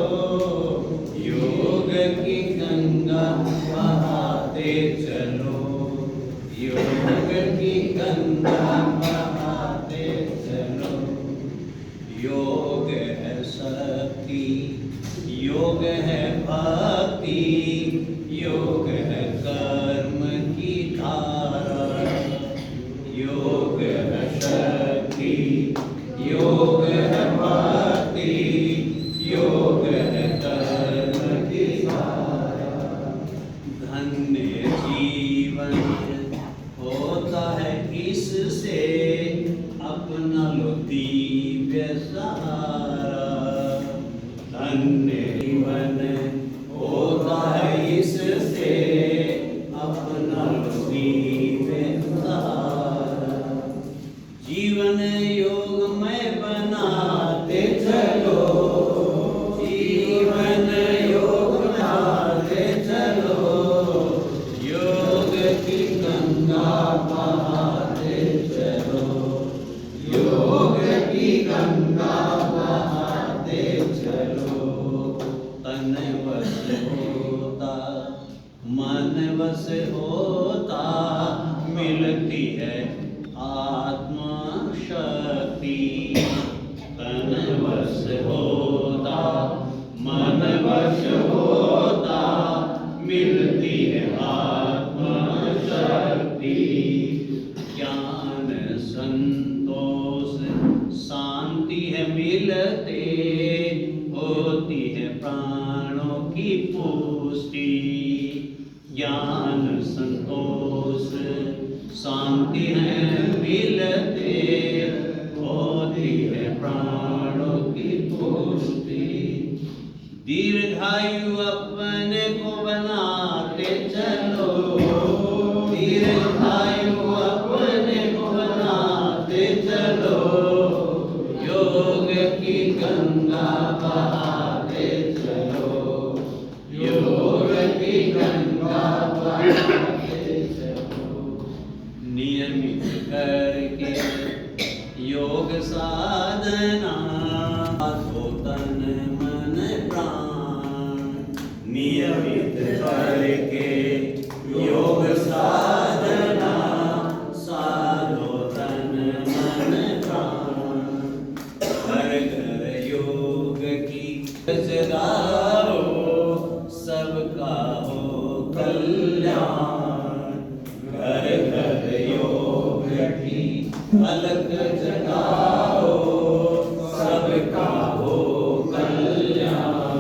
योग की गंगा बहाते चलो, योग की गंगा बहाते चलो। योग है शक्ति, योग है भक्ति, योग है कर्म की धारा। योग है शक्ति, योग है भक्ति, योग है कर्म की धारा। धन्य जीवन होता है इससे, अपना लो दिव्य सहारा। धन्य जीवन होता है इससे, अपना लो दिव्य सहारा। जीवन योग में बनाते चलो, जीवन योग बनाते चलो, योग की गंगा बहाते चलो, योग की गंगा बहाते चलो। तन वश होता, मन वश होता, मिलती है आत्मा शक्ति। तन वश होता, मन वश होता, मिलती है आत्मा शक्ति। ज्ञान संतोष शांति है मिलते, होती है प्राणों की पुष्टि। ज्ञान संतोष शांति है मिलते, होती है प्राणों की पुष्टि। दीर्घायु अपने को बनाते चलो, दीर्घायु अपने को बनाते चलो, योग की गंगा बहाते चलो, योग की गंगा बहाते चलो। योग साधना सो तन मन प्राण नियमित करके योग साधना साधो तन मन प्राण घर घर योग की जगाओ सबका हो कल्याण घर घर योग की अलग जगाओ सबका हो कल्याण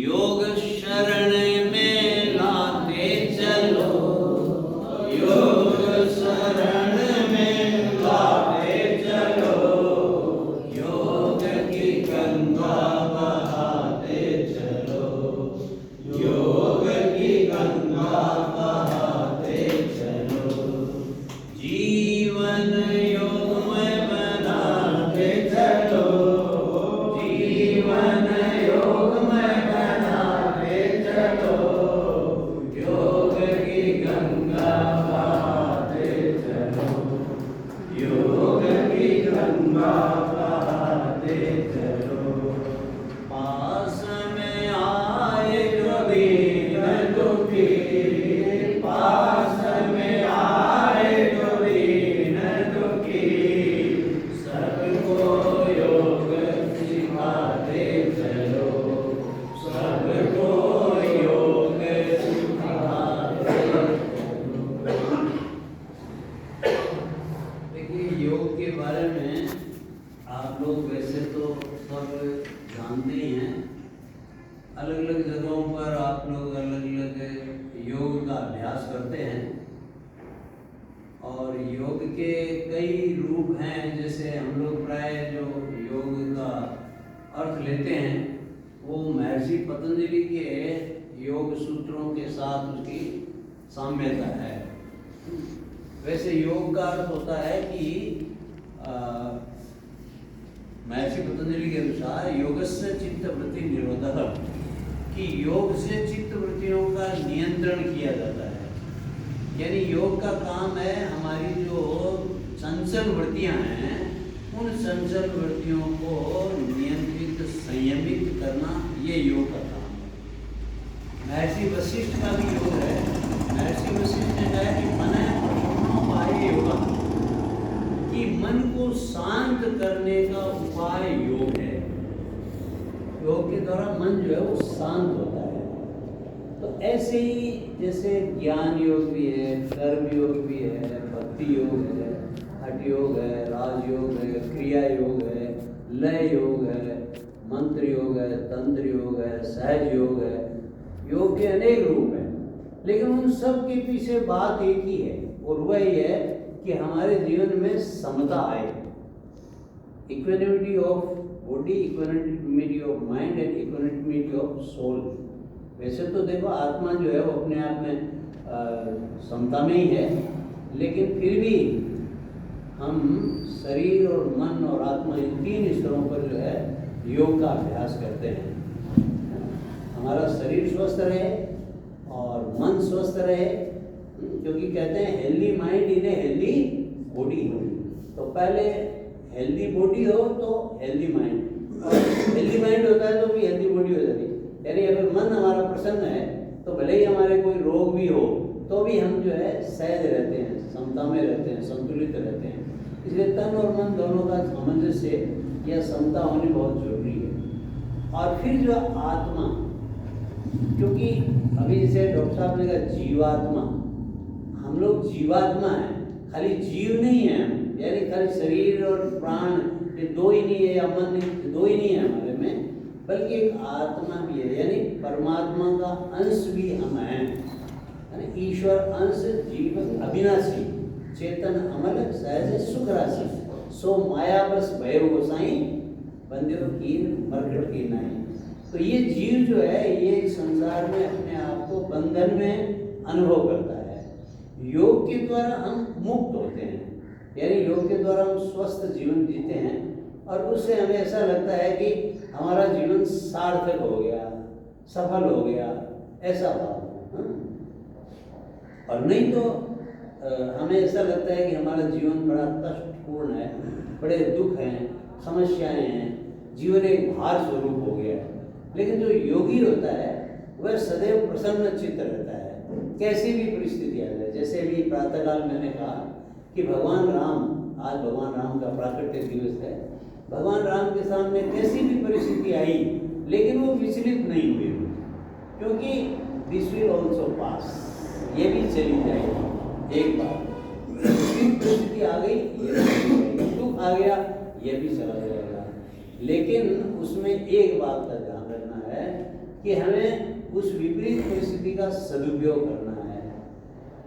योग शरण में लाते चलो योग शरण में लाते चलो योग की गंगा बहाते चलो योग की गंगा बहाते चलो जीवन योगमय बनाते चलो जीवन योगमय बनाते चलो योग की गंगा बहाते चलो योग की गंगा बहाते चलो पास में आए जो दीन दुखी पास में आए जो दीन दुखी सबको योग सिखाते चलो सबको योग सिखाते चलो। देखिए योग के बारे में आप लोग वैसे तो सब जानते ही हैं। अलग अलग जगहों पर आप लोग अलग अलग योग का अभ्यास करते हैं और योग के कई रूप हैं। जैसे हम लोग प्राय जो योग का अर्थ लेते हैं वो महर्षि पतंजलि के योग सूत्रों के साथ उसकी साम्यता है। वैसे योग का अर्थ होता है कि महर्षि पतंजलि के अनुसार योगस्य चित्त वृत्ति निरोधः कि योग से चित्त वृत्तियों का नियंत्रण किया जाता है। यानी योग का काम है हमारी जो चंचल वृत्तियां हैं उन चंचल वृत्तियों को नियंत्रित संयमित करना, ये योग का काम है। महर्षि वशिष्ठ का भी योग है। महर्षि वशिष्ठ ने कहा कि मन उपाय योगा कि मन को शांत करने का उपाय योग है। योग के द्वारा मन जो है वो शांत होता है। तो ऐसे ही जैसे ज्ञान योग भी है, कर्म योग भी है, भक्ति योग है, हठ योग है, राजयोग है, क्रिया योग है, लय योग है, मंत्र योग है, तंत्र योग है, सहज योग है। योग के अनेक रूप हैं, लेकिन उन सब के पीछे बात एक ही है और वह है कि हमारे जीवन में समता आए। Equanimity of body, equanimity of mind and equanimity of soul. वैसे तो देखो आत्मा जो है वो अपने आप में समता में ही है, लेकिन फिर भी हम शरीर और मन और आत्मा इन तीन स्तरों पर जो है योग का अभ्यास करते हैं। हमारा शरीर स्वस्थ रहे और मन स्वस्थ रहे, क्योंकि कहते हैं healthy mind in a healthy body. तो पहले हेल्दी बॉडी हो तो हेल्दी माइंड, और हेल्दी माइंड होता है तो भी हेल्दी बॉडी हो जाती है। यानी अगर मन हमारा प्रसन्न है तो भले ही हमारे कोई रोग भी हो तो भी हम जो है सहज रहते हैं, समता में रहते हैं, संतुलित रहते हैं। इसलिए तन और मन दोनों का सामंजस्य या समता होनी बहुत जरूरी है। और फिर जो आत्मा, क्योंकि अभी जैसे डॉक्टर साहब ने कहा जीवात्मा, हम लोग जीवात्मा हैं, खाली जीव नहीं है हम। यानी खाली शरीर और प्राण ये दो ही नहीं है, या मन दो ही नहीं है हमारे में, बल्कि एक आत्मा भी है। यानी परमात्मा का अंश भी हम हैं। यानी ईश्वर अंश जीव अविनाशी चेतन अमल सहज सुख राशि सो माया बस भय गोसाई बंदियों कीन मरकट की नाई। तो ये जीव जो है ये संसार में अपने आप को बंधन में अनुभव करता है। योग के द्वारा हम मुक्त होते हैं, यानी योग के द्वारा हम स्वस्थ जीवन जीते हैं और उससे हमें ऐसा लगता है कि हमारा जीवन सार्थक हो गया, सफल हो गया, ऐसा भाव। और नहीं तो हमें ऐसा लगता है कि हमारा जीवन बड़ा कष्टपूर्ण है बड़े दुख हैं, समस्याएं हैं, जीवन एक भार स्वरूप हो गया है। लेकिन जो योगी होता है वह सदैव प्रसन्न चित्त रहता है, कैसी भी परिस्थिति आ जाए। जैसे अभी प्रातःकाल मैंने कहा कि भगवान राम, आज भगवान राम का प्राकट्य दिवस है, भगवान राम के सामने कैसी भी परिस्थिति आई लेकिन वो विचलित नहीं हुए, क्योंकि दिस विल ऑल्सो पास, ये भी चली जाएगी। एक बार परिस्थिति आ गई, ये भी चली जाएगी, दुख आ गया, ये भी चला जाएगा। लेकिन उसमें एक बात का ध्यान रखना है कि हमें उस विपरीत परिस्थिति का सदुपयोग करना है,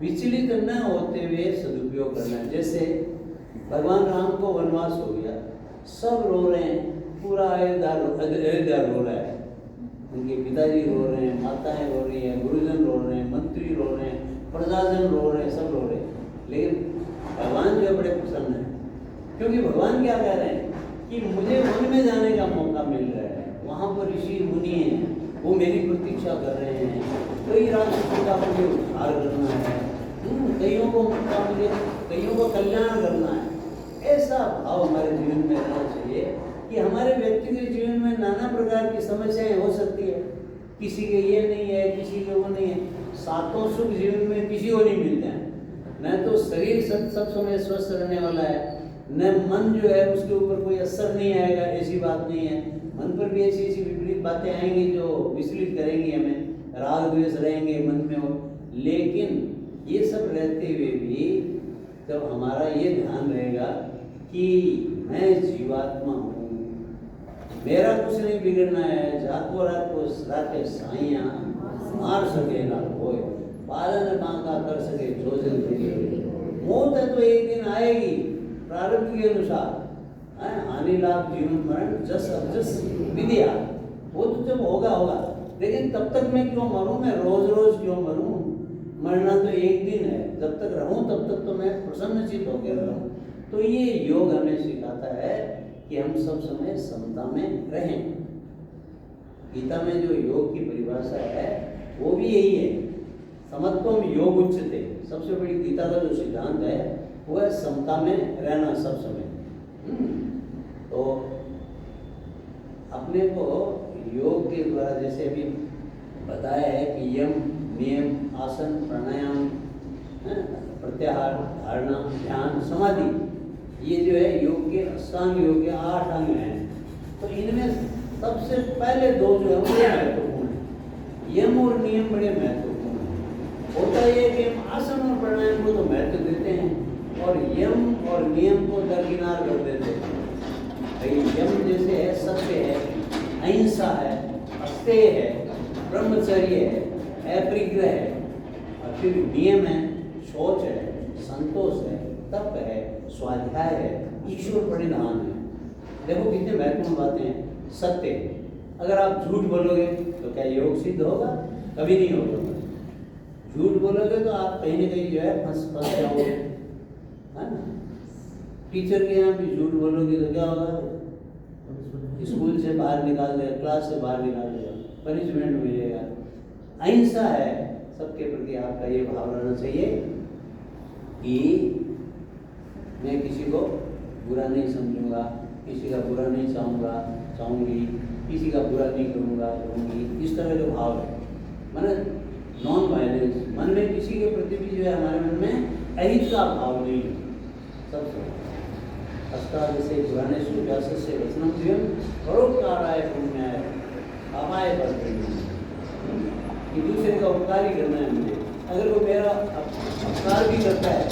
विचलित न होते हुए सदुपयोग करना है। जैसे भगवान राम को वनवास हो गया, सब रो रहे हैं, पूरा अयोध्या रो रहा है, उनके पिताजी रो रहे हैं, माताएं रो रही हैं, गुरुजन रो रहे हैं, मंत्री रो रहे हैं, प्रजाजन रो रहे हैं, सब रो रहे हैं। लेकिन भगवान जो है बड़े प्रसन्न है, क्योंकि भगवान क्या कह रहे हैं कि मुझे वन में जाने का मौका मिल रहा है, वहाँ पर ऋषि मुनि हैं, वो मेरी प्रतीक्षा कर रहे हैं, कई राष्ट्रों का मुझे उद्धार करना है, कईयों को मुझे कईयों को कल्याण करना है। ऐसा भाव हमारे जीवन में रहना चाहिए कि हमारे व्यक्तिगत जीवन में नाना प्रकार की समस्याएं हो सकती है, किसी के ये नहीं है, किसी के वो नहीं है। सातों सुख जीवन में किसी को नहीं मिलते हैं, न तो शरीर सब समय स्वस्थ रहने वाला है, न मन जो है उसके ऊपर कोई असर नहीं आएगा, ऐसी बात नहीं है। मन पर भी ऐसी ऐसी विपरीत बातें आएंगी जो विचलित करेंगी हमें, राग द्वेष रहेंगे मन में हो। लेकिन ये सब रहते हुए भी जब हमारा ये ध्यान रहेगा कि मैं जीवात्मा हूँ, मेरा कुछ नहीं बिगड़ना है, जाको रात को राते साइया मार सके ना कोई, पालन बांका कर सके जोजन के। मौत है तो एक दिन आएगी प्रारब्ध के अनुसार, हानि लाभ जीवन मरण जस अजस विधिया, वो तो जब होगा होगा। लेकिन तब तक मैं क्यों मरूं, मैं रोज रोज क्यों मरूं? मरना तो एक दिन है, जब तक रहूं तब तक तो मैं प्रसन्नचित्त होकर रहूं। तो ये योग हमें सिखाता है कि हम सब समय समता में रहें। गीता में जो योग की परिभाषा है वो भी यही है, समत्वम योग उच्यते। सबसे बड़ी गीता का जो सिद्धांत है वो है समता में रहना सब समय। तो अपने को योग के द्वारा जैसे अभी बताया है कि यम नियम आसन प्राणायाम प्रत्याहार धारणा ध्यान समाधि, ये जो है योग के अष्टांग योग के 8 अंग हैं। तो इनमें सबसे पहले 2 जो है वो बड़े महत्वपूर्ण है, यम और नियम बड़े महत्वपूर्ण है। होता ये कि हम आसन और प्राणायाम को तो महत्व देते हैं और यम और नियम को दरकिनार कर देते हैं। यम जैसे है सत्य है, अहिंसा है, अस्तेय है, ब्रह्मचर्य है, अपरिग्रह है, और फिर नियम है, शौच है, संतोष है, तप है, स्वाध्याय है, ईश्वर परिणाम है। देखो कितने महत्वपूर्ण बातें हैं। सत्य, अगर आप झूठ बोलोगे तो क्या योग सिद्ध होगा? कभी नहीं होगा। झूठ बोलोगे तो आप कहीं ना कहीं जो है फंस जाओगे, है ना। टीचर के यहाँ भी झूठ बोलोगे तो क्या होगा? स्कूल से बाहर निकाल देगा, क्लास से बाहर निकाल देगा, पनिशमेंट मिलेगा। अहिंसा है, सबके प्रति आपका ये भाव रहना चाहिए कि मैं किसी को बुरा नहीं समझूंगा, किसी का बुरा नहीं चाहूँगी, किसी का बुरा नहीं करूँगी, इस तरह का भाव है। माने नॉन वायलेंस, मन में किसी के प्रति भी जो है हमारे मन में अहित का भाव नहीं है। सबसे अष्टादशे पुराणेषु व्यासस्य वचनं प्रियं परोपकाराय पुण्याय पापाय परमेय, कि दूसरे का उपकार ही करना है मुझे। अगर वो मेरा उपकार भी करता है,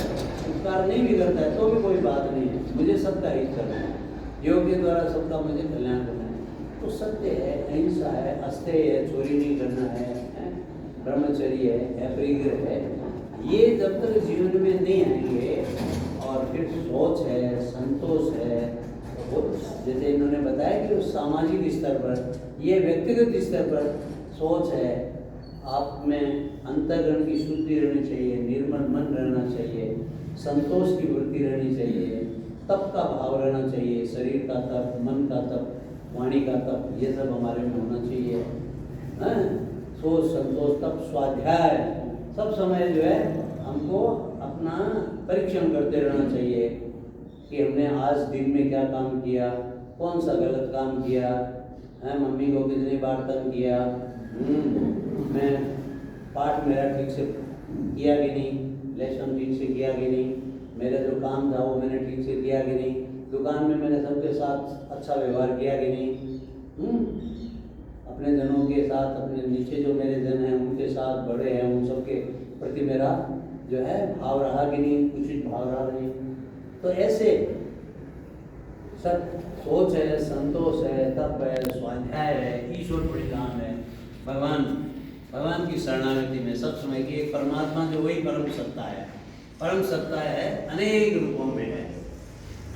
उपकार नहीं भी करता है तो भी कोई बात नहीं है, मुझे सबका हित करना है, योग के द्वारा सबका मुझे कल्याण करना है। तो सत्य है, अहिंसा है, अस्तेय है, चोरी नहीं करना है, ब्रह्मचर्य है, अपरिग्रह है, ये जब तक जीवन में नहीं आएंगे, और फिर सोच है, संतोष है, तो जैसे इन्होंने बताया कि सामाजिक स्तर पर, ये व्यक्तिगत स्तर पर सोच है, आप में अंतर्गण की शुद्धि रहनी चाहिए, निर्मल मन रहना चाहिए, संतोष की वृत्ति रहनी चाहिए, तप का भाव रहना चाहिए, शरीर का तप, मन का तप, वाणी का तप, ये सब हमारे में होना चाहिए। सोच, संतोष, तप, स्वाध्याय, सब समय जो है हमको अपना परीक्षण करते रहना चाहिए कि हमने आज दिन में क्या काम किया, कौन सा गलत काम किया है, मम्मी को कितनी बार तंग किया, मैं पाठ मेरा ठीक से किया कि नहीं, लेसन ठीक से किया कि नहीं, मेरा जो काम था वो मैंने ठीक से किया कि नहीं, दुकान में मैंने सबके साथ अच्छा व्यवहार किया कि नहीं, अपने जनों के साथ, अपने नीचे जो मेरे जन हैं उनके साथ, बड़े हैं उन सबके प्रति मेरा जो है भाव रहा कि नहीं, उचित भाव रहा नहीं। तो ऐसे सब सोच है, संतोष है, तप है, स्वाध्याय है, ईश्वर परिधान है, भगवान की शरणागति में सब समय की एक परमात्मा जो वही परम सत्ता है, परम सत्ता है, अनेक रूपों में है,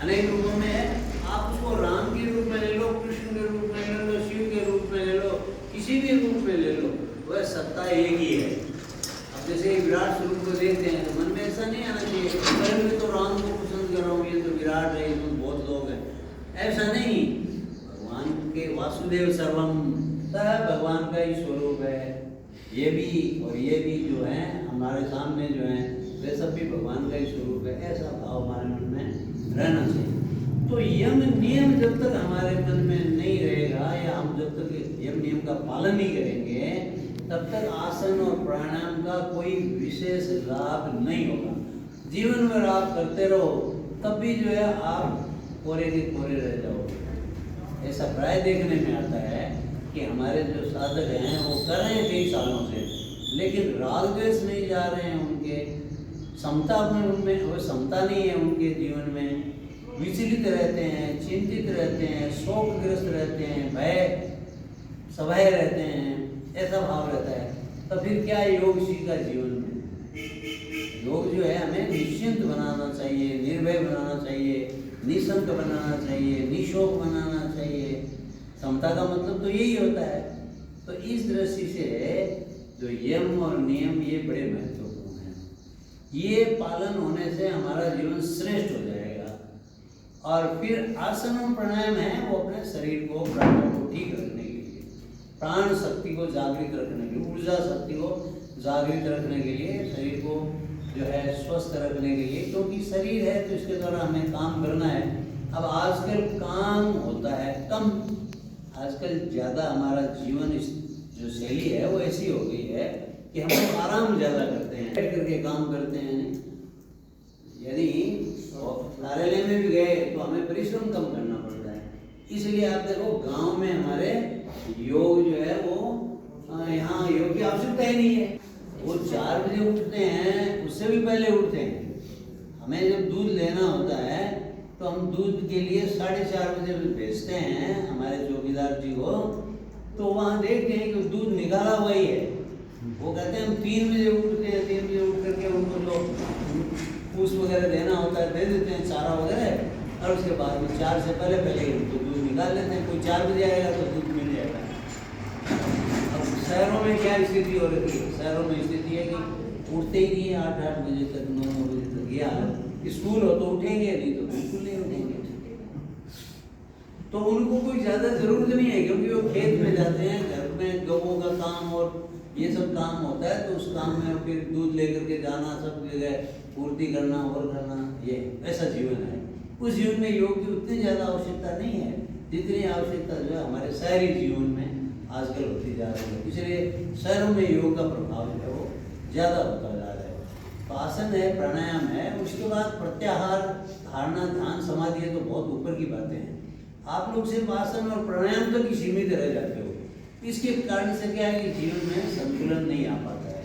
अनेक रूपों में है। आप उसको राम के रूप में ले लो, कृष्ण के रूप में ले लो, शिव के रूप में ले लो, किसी भी रूप में ले लो, वह सत्ता एक ही है। अब जैसे विराट स्वरूप को देखते हैं तो मन में ऐसा नहीं आना चाहिए मैं तो राम को पसंद कर रहा हूँ, ये तो विराट है, इसमें बहुत लोग हैं, ऐसा नहीं। भगवान के वासुदेव सर्वम, सब भगवान का ही स्वरूप है। ये भी और ये भी जो है हमारे सामने जो है वे सब भी भगवान का ही स्वरूप है, ऐसा भाव हमारे मन में रहना चाहिए। तो यम नियम जब तक हमारे मन में नहीं रहेगा या हम जब तक यम नियम का पालन नहीं करेंगे तब तक आसन और प्राणायाम का कोई विशेष लाभ नहीं होगा। जीवन में आप करते रहो तब भी जो है आप कोरे के कोरे रह जाओगे। ऐसा प्राय देखने में आता है कि हमारे जो साधक हैं वो कर रहे हैं कई सालों से, लेकिन राग द्वेष नहीं जा रहे हैं, उनके समता में उनमें वो समता नहीं है उनके जीवन में, विचलित रहते हैं, चिंतित रहते हैं, शोकग्रस्त रहते हैं, भय सभय रहते हैं, ऐसा भाव रहता है। तो फिर क्या योग सीखा जीवन में? योग जो है हमें निश्चिंत बनाना चाहिए, निर्भय बनाना चाहिए, निशंक बनाना चाहिए, निशोक बनाना चाहिए। समता का मतलब तो यही होता है। तो इस दृष्टि से जो यम और नियम ये बड़े महत्वपूर्ण हैं। ये पालन होने से हमारा जीवन श्रेष्ठ हो जाएगा। और फिर आसन और प्राणायाम है वो अपने शरीर को, प्राणों को ठीक रखने के लिए, प्राण शक्ति को जागृत रखने के लिए, ऊर्जा शक्ति को जागृत रखने के लिए, शरीर को जो है स्वस्थ रखने के लिए, क्योंकि शरीर है तो इसके द्वारा हमें काम करना है। अब आजकल काम होता है कम, आजकल ज़्यादा हमारा जीवन इस जो शैली है वो ऐसी हो गई है कि हम लोग आराम ज़्यादा करते हैं, बैठ करके काम करते हैं। यदि कार्यालय में भी गए तो हमें परिश्रम कम करना पड़ता है। इसलिए आप देखो गांव में हमारे योग जो है वो यहाँ योग की आवश्यकता ही नहीं है। वो 4 बजे उठते हैं, उससे भी पहले उठते हैं। हमें जब दूध लेना होता है तो हम दूध के लिए 4:30 बजे भेजते हैं हमारे चौकीदार जी को, तो वहाँ देखते हैं कि दूध निकाला हुआ ही है। वो कहते हैं हम 3 बजे उठते हैं, 3 बजे उठ करके उनको जो फूस वगैरह देना होता है दे देते हैं, चारा वगैरह, और उसके बाद में 4 से पहले ही उनको दूध निकाल लेते हैं। कोई 4 बजे आएगा तो दूध मिल जाएगा। अब शहरों में क्या स्थिति हो रही है? शहरों में स्थिति है कि उठते ही नहीं, 8 बजे तक, 9 बजे तक। या स्कूल हो तो उठेंगे, नहीं तो बिल्कुल नहीं उठेंगे। तो उनको कोई ज़्यादा ज़रूरत नहीं है, क्योंकि वो खेत में जाते हैं, घर में गवों का काम और ये सब काम होता है, तो उस काम में फिर दूध लेकर के जाना, सब जगह पूर्ति करना और करना, ये ऐसा जीवन है। उस जीवन में योग की उतनी ज़्यादा आवश्यकता नहीं है जितनी आवश्यकता जो है हमारे शहरी जीवन में आजकल होती जा रही है। इसलिए शहरों में योग का प्रभाव जो है वो ज़्यादा होता जा रहा है। तो आसन है, प्राणायाम है, उसके बाद प्रत्याहार, धारणा, ध्यान, समाधि है, तो बहुत ऊपर की बातें हैं। आप लोग सिर्फ आसन और प्राणायाम तक ही सीमित रह जाते हो। इसके कारण से क्या है कि जीवन में संतुलन नहीं आ पाता है।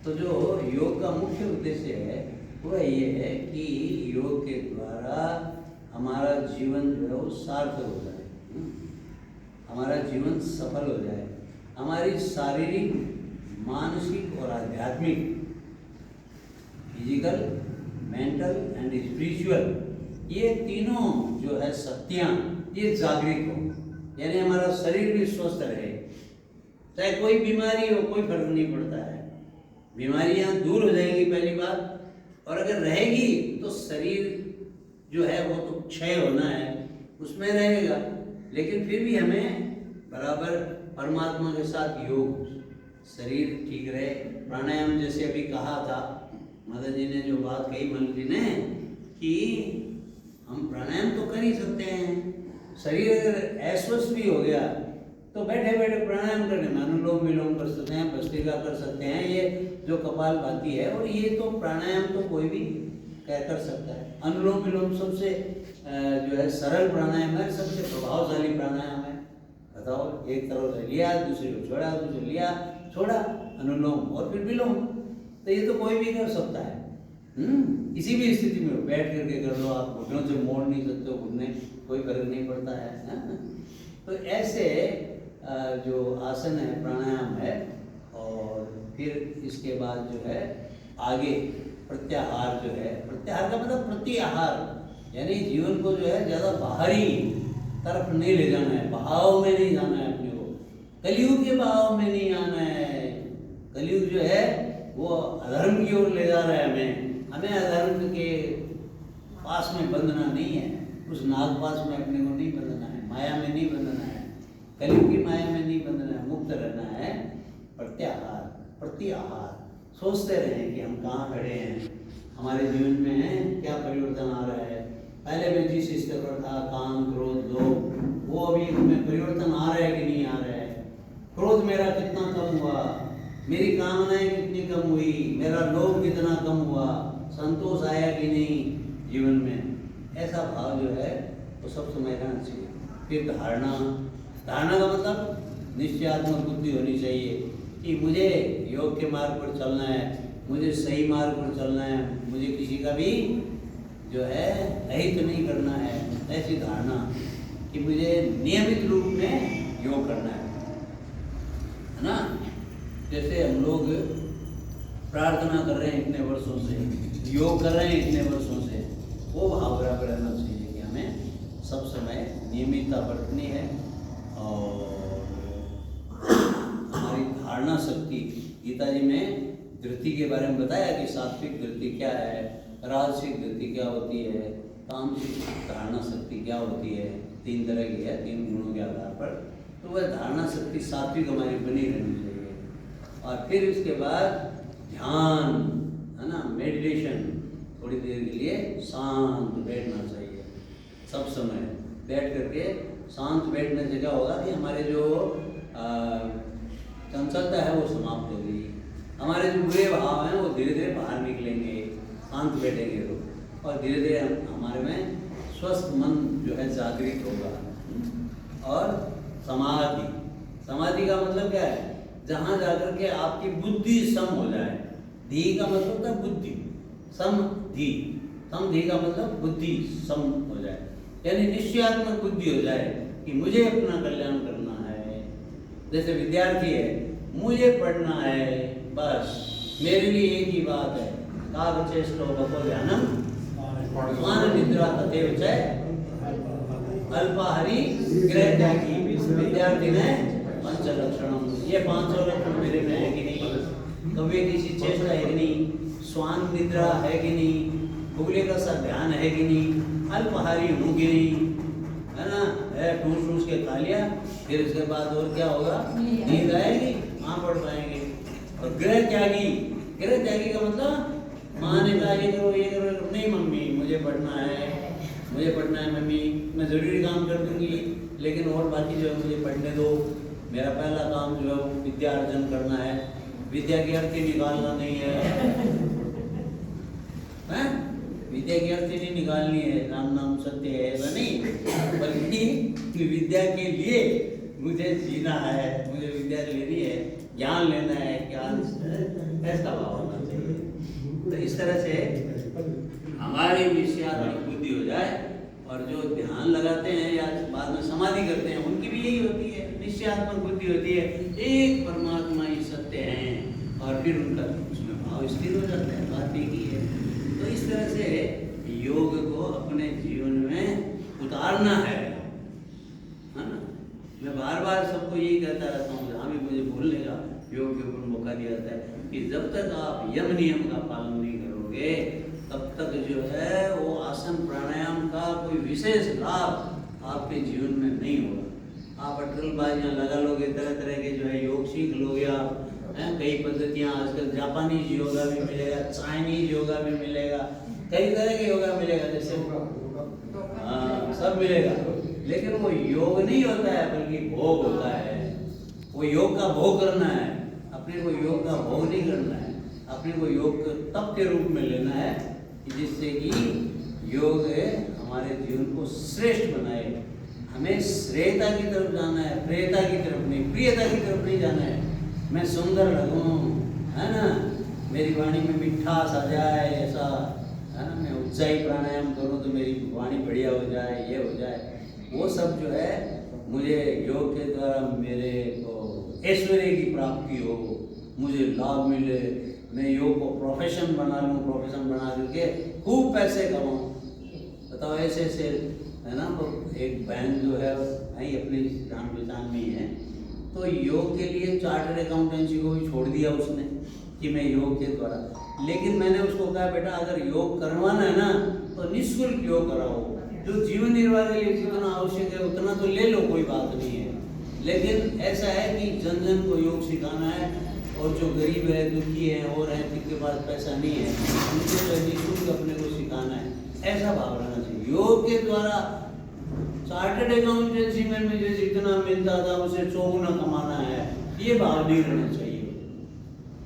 तो जो योग का मुख्य उद्देश्य है वह ये है कि योग के द्वारा हमारा जीवन जो है वो सार्थक हो जाए, हमारा जीवन सफल हो जाए, हमारी शारीरिक, मानसिक और आध्यात्मिक, फिजिकल, मेंटल एंड स्पिरिचुअल, ये तीनों जो है शक्तियाँ ये जागृत हो, यानी हमारा शरीर भी स्वस्थ रहे। चाहे कोई बीमारी हो, कोई फर्क नहीं पड़ता है, बीमारियां दूर हो जाएंगी पहली बात। और अगर रहेगी तो शरीर जो है वो तो क्षय होना है, उसमें रहेगा, लेकिन फिर भी हमें बराबर परमात्मा के साथ योग, शरीर ठीक रहे। प्राणायाम जैसे अभी कहा था मदन जी ने, जो बात कही मनु जी ने, कि हम प्राणायाम तो कर ही सकते हैं। शरीर अगर अस्वस्थ भी हो गया तो बैठे बैठे प्राणायाम करने में अनुलोम विलोम कर सकते हैं, भस्त्रिका कर सकते हैं, ये जो कपालभाति है। और ये तो प्राणायाम तो कोई भी कर सकता है। अनुलोम विलोम सबसे जो है सरल प्राणायाम है, सबसे प्रभावशाली प्राणायाम है। बताओ, एक तरफ से लिया, दूसरी को छोड़ा, दूसरी लिया, छोड़ा, अनुलोम और फिर विलोम। तो ये तो कोई भी कर सकता है। किसी भी स्थिति में बैठ करके कर लो, आप घुटनों से मोड़ नहीं सकते हो, घुटने कोई फर्क नहीं पड़ता है। तो ऐसे जो आसन है, प्राणायाम है। और फिर इसके बाद जो है आगे प्रत्याहार जो है, प्रत्याहार का मतलब प्रति आहार, यानी जीवन को जो है ज़्यादा बाहरी तरफ नहीं ले जाना है, बहाव में नहीं जाना है अपने को, कलयुग के बहाव में नहीं आना है। कलयुग जो है वो अधर्म की ओर ले जा रहा है हमें अधर्म के पास में बंधना नहीं है, उस नाग पास में अपने को नहीं बंधना है, माया में नहीं बंधना है, कलयुग की माया में नहीं बंधना है, मुक्त रहना है। प्रत्याहार, प्रति आहार, सोचते रहें कि हम कहाँ खड़े हैं, हमारे जीवन में क्या परिवर्तन आ रहा है। पहले मैं जिस स्तर पर था, काम क्रोध लोभ, वो अभी में परिवर्तन आ रहा है कि नहीं आ रहा है। क्रोध मेरा कितना कम हुआ, मेरी कामनाएं कितनी कम हुई, मेरा लोभ कितना कम हुआ, संतोष आया कि नहीं जीवन में। ऐसा भाव जो है वो सब समय रहना चाहिए। फिर धारणा, धारणा का मतलब निश्चयात्मक बुद्धि होनी चाहिए कि मुझे योग के मार्ग पर चलना है, मुझे सही मार्ग पर चलना है, मुझे किसी का भी जो है अहित नहीं करना है। ऐसी धारणा कि मुझे नियमित रूप में योग करना है ना। जैसे हम लोग प्रार्थना कर रहे हैं इतने वर्षों से, योग कर रहे हैं इतने वर्षों से, वो भाव बराबर रहना चाहिए कि हमें सब समय नियमितता बरतनी है। और हमारी धारणा शक्ति, गीता जी में धृति के बारे में बताया कि सात्विक धृति क्या है, राजसिक धृति क्या होती है, तामसिक धारणा शक्ति क्या होती है। 3 तरह की है, 3 गुणों के आधार पर। तो वह धारणा शक्ति सात्विक हमारी बनी रहनी चाहिए। और फिर उसके बाद ध्यान, है ना, मेडिटेशन, थोड़ी देर के लिए शांत बैठना चाहिए। सब समय बैठ करके शांत बैठने से क्या होगा कि हमारे जो चंचलता है वो समाप्त होगी, हमारे जो बुरे भाव हैं वो धीरे धीरे बाहर निकलेंगे, शांत बैठेंगे तो। और धीरे धीरे हमारे में स्वस्थ मन जो है जागृत होगा। और समाधि, समाधि का मतलब क्या है, जहाँ जाकर के आपकी बुद्धि सम हो जाए। धी का मतलब होता है बुद्धि, समधि, समधि का मतलब बुद्धि सम हो जाए, यानी निश्चयात्मक बुद्धि हो जाए कि मुझे अपना कल्याण करना है। जैसे विद्यार्थी है, मुझे पढ़ना है, बस मेरे लिए एक ही बात है, कागचेष्टो बको ध्यानम स्वान निद्रा तथैव च अल्पाहारी गृह त्यागी। विद्यार्थी ने पंच लक्षणम, ये 500 लक्षण मेरे में है कि नहीं, कभी किसी चेष्टा है कि नहीं, स्वान निद्रा है कि नहीं, भूले का सा ध्यान है कि नहीं, अल्पाहारी हूँ कि नहीं, है ना, है ठूस के खा लिया, फिर इसके बाद और क्या होगा, नींद आएगी, वहाँ पढ़ पाएंगे। और गृह त्यागी, गृह त्यागी का मतलब माँ ने कहा ये करो ये करो, नहीं मम्मी मुझे पढ़ना है, मुझे पढ़ना है मम्मी, मैं ज़रूरी काम कर दूंगी, लेकिन और बाकी जो है मुझे पढ़ने दो। मेरा पहला काम जो है वो विद्या अर्जन करना है, विद्या की अर्थी निकालना नहीं है, हैं? विद्या की अर्थी नहीं निकालनी है, राम नाम सत्य है, ऐसा नहीं, बल्कि विद्या के लिए मुझे जीना है, मुझे विद्या लेनी है, ज्ञान लेना है, ज्ञान ऐसा भाव होना चाहिए। तो इस तरह से हमारी निश्चयात्मक बुद्धि हो जाए। और जो ध्यान लगाते हैं या बाद में समाधि करते हैं, उनकी भी यही होती है, निश्चयात्मक बुद्धि होती है, एक परमात्मा ही सत्य हैं, और फिर उनका उसमें भाव स्थिर हो जाता है, बात एक ही है। तो इस तरह से योग को अपने जीवन में उतारना है ना। मैं बार बार सबको यही कहता रहता हूँ, जहाँ भी मुझे बोलने का योग के ऊपर मौका दिया जाता है कि जब तक आप यम नियम का पालन नहीं करोगे, तब तक जो है वो आसन प्राणायाम का कोई विशेष लाभ आपके जीवन में नहीं होगा। आप अटकलबाजियाँ लगा लोगे, तरह तरह के जो है योग सीख लोगे आप, हैं, कई पद्धतियाँ आजकल जापानीज योगा भी मिलेगा, चाइनीज योगा भी मिलेगा, कई तरह के योगा मिलेगा। जैसे सब मिलेगा, लेकिन वो योग नहीं होता है बल्कि भोग होता है। वो योग का भोग करना है, अपने को योग का भोग नहीं करना है, अपने को योग तप के रूप में लेना है कि जिससे कि योग हमारे जीवन को श्रेष्ठ बनाए। हमें श्रेयता की तरफ जाना है, प्रियता की तरफ नहीं, प्रियता की तरफ नहीं जाना है। मैं सुंदर लगूं, है ना, मेरी वाणी में मिठास आ जाए, ऐसा है ना, मैं ऊंचाई प्राणायाम करूं तो मेरी वाणी बढ़िया हो जाए, ये हो जाए, वो सब जो है मुझे योग के द्वारा मेरे को ऐश्वर्य की प्राप्ति हो, मुझे लाभ मिले, मैं योग को प्रोफेशन बना लूँ, प्रोफेशन बना करके खूब पैसे कमाऊँ। बताओ ऐसे ऐसे है ना। तो एक बहन जो है भाई अपनी जान पहचान में ही है, तो योग के लिए चार्टर्ड अकाउंटेंसी को भी छोड़ दिया उसने कि मैं योग के द्वारा। लेकिन मैंने उसको कहा बेटा अगर योग करवाना है ना तो निःशुल्क योग कराओ, जो जीवन निर्वाह के लिए जितना आवश्यक है उतना तो ले लो, कोई बात नहीं है। लेकिन ऐसा है कि जन जन को योग सिखाना है, और जो गरीब है, दुखी है और है, जिनके पास पैसा नहीं है, उनको तो निःशुल्क अपने को सिखाना है, ऐसा भाव रहना चाहिए। योग के द्वारा चार्टर्ड अकाउंटेंसी में मुझे जितना मिलता था उसे 4 गुना कमाना है, ये भाव नहीं रहना चाहिए।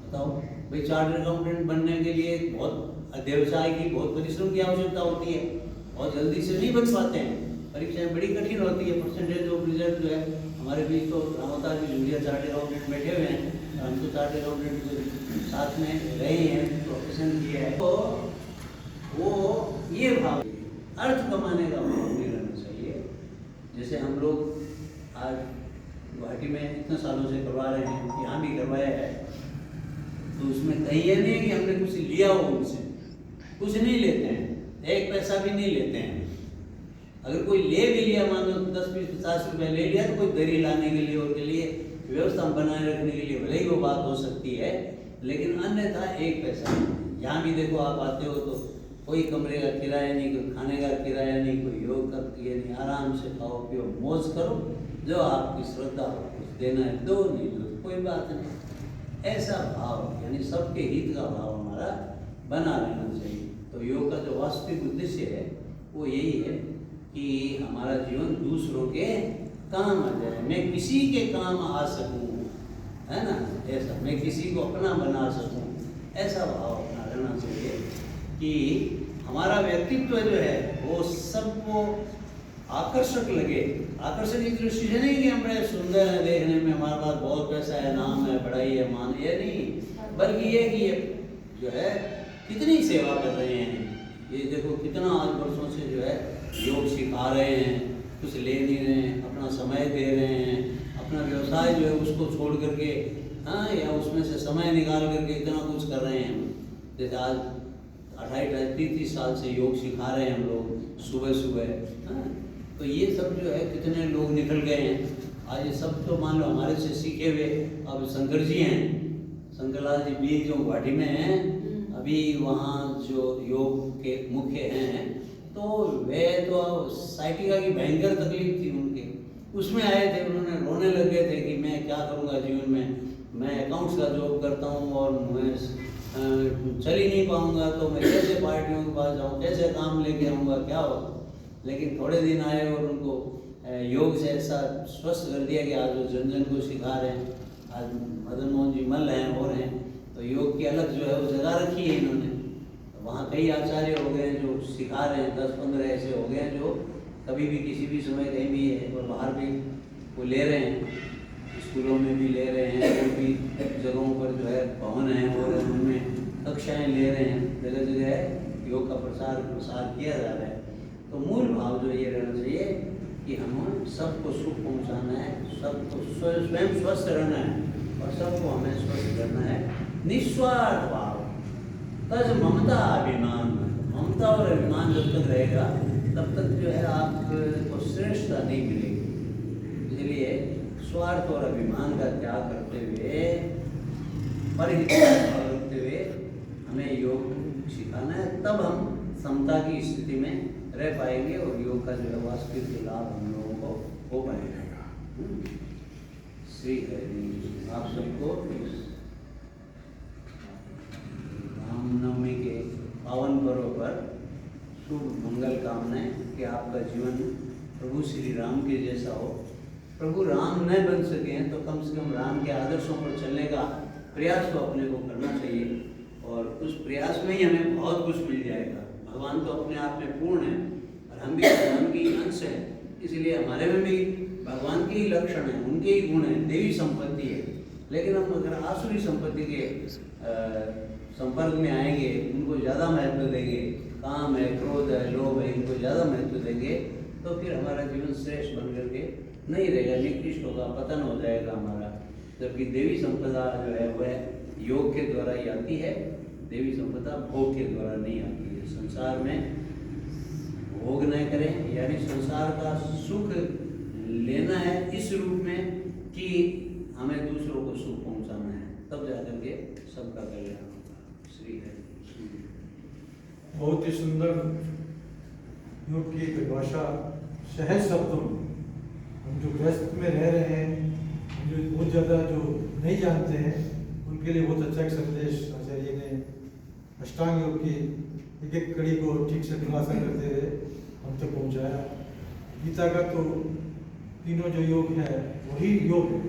बताओ भाई, चार्टर्ड अकाउंटेंट बनने के लिए बहुत व्यवसाय की बहुत परिश्रम की आवश्यकता होती है, और जल्दी से नहीं बन पाते हैं, परीक्षाएं बड़ी कठिन होती है। परसेंटेज ऑफ रिजल्ट जो है हमारे बीच तो रामता की जूनियर चार्टर्ड अकाउंटेंट बैठे हुए हैं, हम तो चार्टर्ड अकाउंटेंट के साथ में रहे हैं, प्रोफेशन किया है, तो वो ये भाव अर्थ कमाने का भाव नहीं रहना चाहिए। जैसे हम लोग आज गुवाहाटी में इतने सालों से करवा रहे हैं, यहाँ भी करवाया है, तो उसमें कहीं ये नहीं है कि हमने कुछ लिया हो उनसे, कुछ नहीं लेते हैं, 1 पैसा भी नहीं लेते हैं। अगर कोई ले भी लिया, मान लो 10, 20, 50 रुपये ले लिया, तो कोई दरी लाने के लिए और के लिए व्यवस्था बनाए रखने के लिए भले ही वो बात हो सकती है, लेकिन अन्यथा 1 पैसा नहीं। यहाँ भी देखो आप आते हो तो कोई कमरे का किराया नहीं, कोई खाने का किराया नहीं, कोई योग का किराया नहीं, आराम से खाओ पियो मौज करो, जो आपकी श्रद्धा हो कुछ देना है दो, नहीं दो कोई बात नहीं। ऐसा भाव यानी सबके हित का भाव हमारा बना रहना चाहिए। तो योग का जो वास्तविक उद्देश्य है वो यही है कि हमारा जीवन दूसरों के काम आ जाए, मैं किसी के काम आ सकूं, है ना, ऐसा मैं किसी को अपना बना सकूं, ऐसा भाव अपना रहना चाहिए कि हमारा व्यक्तित्व जो है वो सबको आकर्षक लगे। आकर्षक की दृष्टि से नहीं कि हम बड़े सुंदर हैं देखने में, हमारे पास बहुत पैसा है, नाम है, पढ़ाई है, मान, ये नहीं, बल्कि ये कि ये जो है कितनी सेवा कर रहे हैं, ये देखो कितना आज वर्षों से जो है योग सिखा रहे हैं, कुछ ले नहीं रहे हैं, अपना समय दे रहे हैं, अपना व्यवसाय जो है उसको छोड़ करके, हाँ, या उसमें से समय निकाल करके इतना कुछ कर रहे हैं। जैसे आज 28-30 साल से योग सिखा रहे हैं हम लोग सुबह सुबह, हाँ, तो ये सब जो है कितने लोग निकल गए हैं आज। ये सब तो मान लो हमारे से सीखे हुए अब शंकर जी हैं, शंकरलाल जी भी जो गुवाहाटी में हैं, अभी वहाँ जो योग के मुख्य हैं, तो वे तो साइटिका की भयंकर तकलीफ थी उनके, उसमें आए थे, उन्होंने रोने लग गए थे कि मैं क्या करूँगा जीवन में, मैं अकाउंट्स का जॉब करता हूँ और मैं चल ही नहीं पाऊँगा, तो मैं कैसे पार्टियों के पास जाऊँ, कैसे काम लेके आऊँगा, क्या होगा। लेकिन थोड़े दिन आए और उनको योग से ऐसा स्वस्थ कर दिया कि आज वो जन जन को सिखा रहे हैं। आज मदन मोहन जी मल हैं और हैं, तो योग की अलग जो है वो जगह रखी है इन्होंने। तो वहाँ कई आचार्य हो गए हैं जो सिखा रहे हैं, 10-15 ऐसे हो गए हैं जो कभी भी किसी भी समय कहीं भी है, और बाहर भी वो ले रहे हैं, स्कूलों में भी ले रहे हैं, और भी जगहों पर जो है भवन है और उनमें कक्षाएँ ले रहे हैं, जगह जगह योग का प्रसार किया जा रहा है। तो मूल भाव जो ये रहना चाहिए कि हम सबको सुख पहुंचाना है, सबको स्वयं स्वस्थ रहना है और सबको हमें स्वस्थ करना है। निस्वार्थ भाव, तज ममता अभिमान, ममता और अभिमान जब तक रहेगा तब तक जो है आपको श्रेष्ठता नहीं मिलेगी। इसलिए स्वार्थ और अभिमान का त्याग करते हुए, परिहित रखते हुए हमें योग सिखाना है, तब हम समता की स्थिति में रह पाएंगे और योग का जो है वास्तविक लाभ हम लोगों को हो पाएगा। श्री हरि। आप सबको रामनवमी के पावन पर्व पर शुभ मंगल कामनाएं कि आपका जीवन प्रभु श्री राम के जैसा हो। प्रभु राम न बन सके हैं तो कम से कम राम के आदर्शों पर चलने का प्रयास तो अपने को करना चाहिए, और उस प्रयास में ही हमें बहुत कुछ मिल जाएगा। भगवान तो अपने आप में पूर्ण है और हम भी भगवान की अंश हैं, इसलिए हमारे में भी भगवान के ही लक्षण हैं, उनके ही गुण हैं, देवी संपत्ति है। लेकिन हम अगर आसुरी संपत्ति के संपर्क में आएंगे, उनको ज़्यादा महत्व देंगे, काम है, क्रोध है, लोभ है, इनको ज़्यादा महत्व देंगे, तो फिर हमारा जीवन श्रेष्ठ बन करके नहीं रहेगा, निकृष्ट होगा, पतन हो जाएगा हमारा। जबकि देवी संपदा जो है वह योग के द्वारा ही आती है, देवी संपदा भोग के द्वारा नहीं आती है। संसार में भोग न करें, यानी संसार का सुख लेना है इस रूप में कि हमें दूसरों को सुख पहुंचाना है, तब जाकर के सबका कल्याण होगा। श्री हरि। बहुत ही सुंदर योग की परिभाषा, सहज शब्दों में। हम जो गृहस्थ में रह रहे हैं, हम जो बहुत ज़्यादा जो नहीं जानते हैं, उनके लिए बहुत अच्छा एक संदेश आचार्य ने अष्टांग योग की एक एक कड़ी को ठीक से खुलासा करते हुए हम तक पहुँचाया। गीता का तो तीनों जो योग है वही योग है।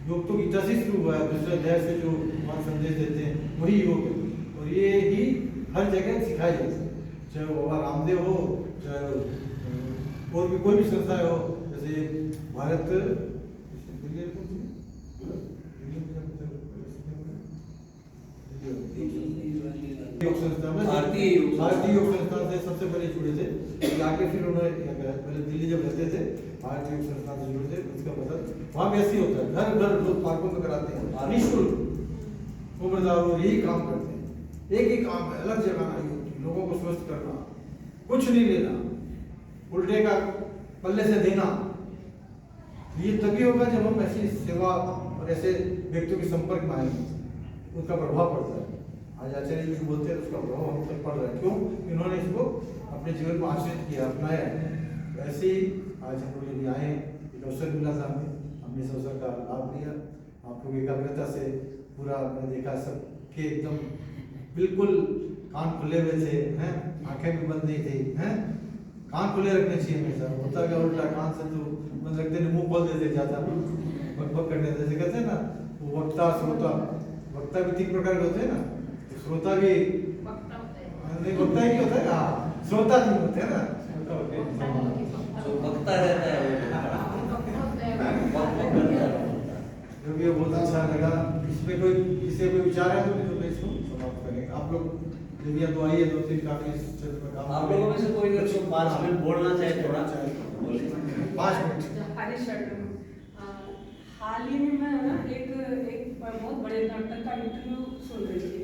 योग तो गीता से शुरू हुआ है, दूसरे अध्याय से जो भगवान संदेश देते हैं वही योग है, और ये ही हर जगह सिखाया जाता है। चाहे वो बाबा रामदेव हो, चाहे और भी कोई भी संस्था हो, जैसे भारत योग संस्था में, भारतीय योग संस्था से सबसे पहले जुड़े थे। आगे फिर उन्होंने पहले दिल्ली जब रहते थे, भारतीय योग संस्था से जुड़े थे। उसका मतलब वहाँ भी ऐसे ही होता है, घर घर लोग पार्कों में कराते हैं निःशुल्क, उम्रदार यही काम करते हैं। एक ही काम है, अलग जगह नहीं होती, लोगों को स्वस्थ करना, कुछ नहीं लेना, उल्टे का पल्ले से देना। ये तभी होगा जब हम ऐसी सेवा और ऐसे व्यक्तियों के संपर्क में आएंगे, उनका प्रभाव पड़ता है। आज आचार्य जी बोलते हैं उसका प्रभाव हम तक पड़ रहा है। क्यों? इन्होंने इसको अपने जीवन में आश्रित किया, अपनाया। वैसे ही आज हम लोग यदि आए, एक अवसर मिला था हमने इस अवसर का लाभ लिया। आप लोग एकाग्रता से पूरा मैंने देखा, सबके एकदम बिल्कुल कान खुले हुए थे, हैं, आंखें भी बंद नहीं थी, हैं। कान खुले रखने चाहिए हमेशा। होता क्या उल्टा, कान से तो बंद रखते नहीं, मुंह खोल देते ज़्यादा, बकबक करने जैसे कहते हैं ना, वो वक्ता श्रोता। वक्ता भी 3 प्रकार के होते हैं ना, श्रोता भी नहीं, वक्ता ही होता है, हाँ, श्रोता भी होते हैं ना, जो वक्ता रहता है जो भी बहुत अच्छा लगा। इसमें कोई किसी कोई विचार है तो मैं इसको समाप्त करेंगे। आप लोग जब यहाँ तो आइए, 2-3 काफी इस क्षेत्र में काम। आप लोगों में से कोई अगर 5 मिनट बोलना चाहे, थोड़ा 5 मिनट। हाल ही में मैं ना एक बहुत बड़े नाटक का इंटरव्यू सुन रही थी,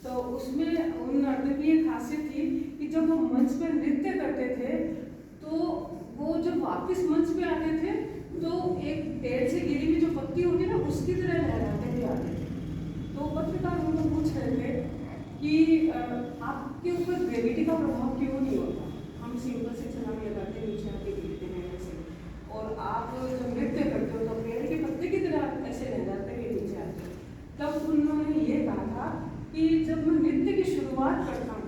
तो उसमें उन नाटक की एक खासियत थी कि जब वो मंच पर नृत्य करते थे तो वो जब वापस मंच पे आते थे तो एक पेड़ से गिरी हुई जो पत्ती होती है ना, उसकी तरह लहराते थे आगे। तो पत्रकार उनको पूछ रहे थे कि आपके ऊपर ग्रेविटी का प्रभाव क्यों नहीं होता? हम सिंपल से छलांग लगाते हैं, नीचे आके गिरते हैं ऐसे, और आप जब नृत्य करते हो तो पेड़ के पत्ते की तरह ऐसे लहराते हैं नीचे आते। तब उन्होंने ये कहा था कि जब मैं नृत्य की शुरुआत करता हूँ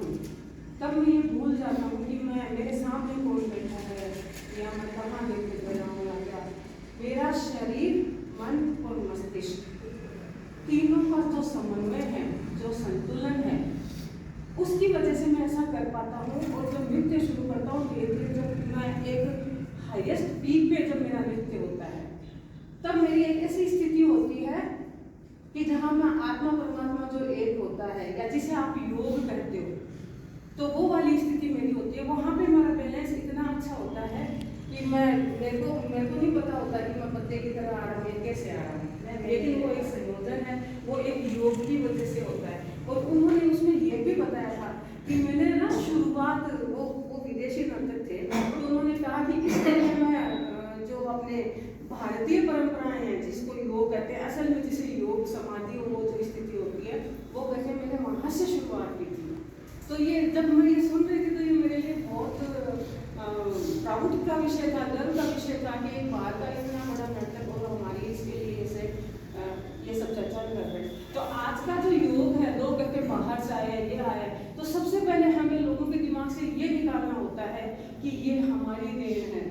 तब मैं ये भूल जाता हूँ कि मैं मेरे सामने कौन बैठा है या मैं कहाँ नृत्य कर रहा हूँ या क्या। मेरा शरीर, मन और मस्तिष्क, तीनों का जो समन्वय है, जो संतुलन है, उसकी वजह से मैं ऐसा कर पाता हूँ। और जब नृत्य शुरू करता हूँ धीरे धीरे, जब मैं एक हाईएस्ट पीक पे जब मेरा नृत्य होता है, तब मेरी एक ऐसी स्थिति होती है कि जहाँ मैं आत्मा परमात्मा जो एक होता है, या जिसे आप योग कहते हो, तो वो वाली स्थिति मेरी होती है। वहाँ पे मेरा बैलेंस इतना अच्छा होता है कि मेरे को नहीं पता होता कि मैं पत्ते की तरह आ रहा हूँ या कैसे आ रहा हूँ, लेकिन वो एक संयोजन है, वो एक योग की वजह से होता है। और उन्होंने उसमें ये भी बताया था कि मैंने ना शुरुआत, वो विदेशी नर्तक थे, तो उन्होंने कहा कि इस तरह मैं जो अपने भारतीय परंपराएं हैं जिसको योग कहते हैं, असल में जिसे योग समाधि वो जो स्थिति होती है, वो कहते हैं मैंने वहाँ से शुरुआत की थी। तो ये जब मैं ये सुन रही थी तो ये मेरे लिए बहुत प्राउड का विषय था, गर्व का विषय था कि एक बाहर का इतना बड़ा नाटक और हमारी इसके लिए से ये सब चर्चा कर रहे हैं। तो आज का जो योग है, लोग कहते हैं बाहर से आए, ये आए, तो सबसे पहले हमें लोगों के दिमाग से ये निकालना होता है कि ये हमारी देन है,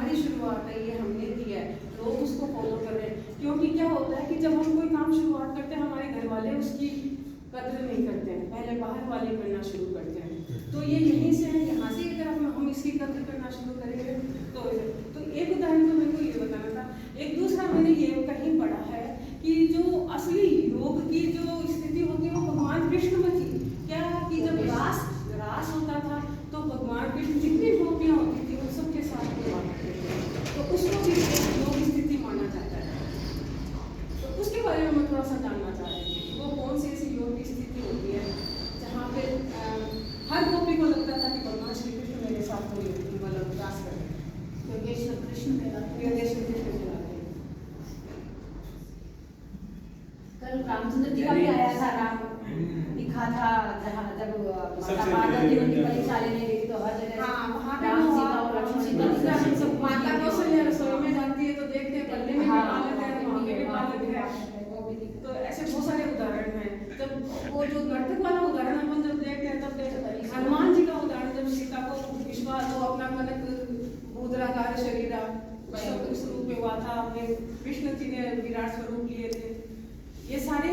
हमारी शुरुआत है, ये हमने दी है, लोग उसको फॉलो कर रहे हैं। क्योंकि क्या होता है कि जब हम कोई काम शुरुआत करते हैं, हमारे घर वाले उसकी कदर नहीं करते हैं, पहले बाहर वाले करना शुरू करते हैं। तो ये यहीं से है, यहाँ से अगर हम इसकी कदर करना शुरू करेंगे तो एक उदाहरण तो मेरे को ये बताना था। एक दूसरा मैंने ये कहीं पढ़ा है कि जो असली योग की जो स्थिति होती है वो भगवान कृष्ण में थी। क्या कि जब रास होता था तो भगवान कृष्ण जितनी गोपियाँ होती थी उन सबके साथ बात करते थे, तो उसको भी योग स्थिति माना जाता है। तो उसके बारे में मैं थोड़ा सा जानना चाह रही थी, वो कौन सी ऐसी योग की स्थिति होती है जहाँ पे हर गोपी को लगता था कि भगवान श्री कृष्ण मेरे साथ कोई मतलब रास कर रहे हैं। योगेश्वर कृष्ण कहलाते हैं, योगेश्वर कृष्ण कहलाते हैं। कल रामचंद्र जी का भी आया था, राम दिखा था जहाँ जब माता पार्वती उनकी परीक्षा लेने गई तो हर जगह हाँ, वहाँ पे राम वो सीता और लक्ष्मण सीता दूसरा सब माता कौशल्या रसोई में जाती है तो देखते हैं पल्ले में भी हाँ, बालक है, वहाँ पे भी बालक है। वो भी दिखता तो ऐसे बहुत सारे उदाहरण हैं। जब वो जो नर्तक वाला उदाहरण अपन जब देखते हैं तब देखते हैं हनुमान जी का उदाहरण, जब सीता को विश्वास वो अपना कनक भूद्राकार शरीर उस रूप में हुआ था, अपने कृष्ण जी ने विराट स्वरूप लिए थे। ये सारे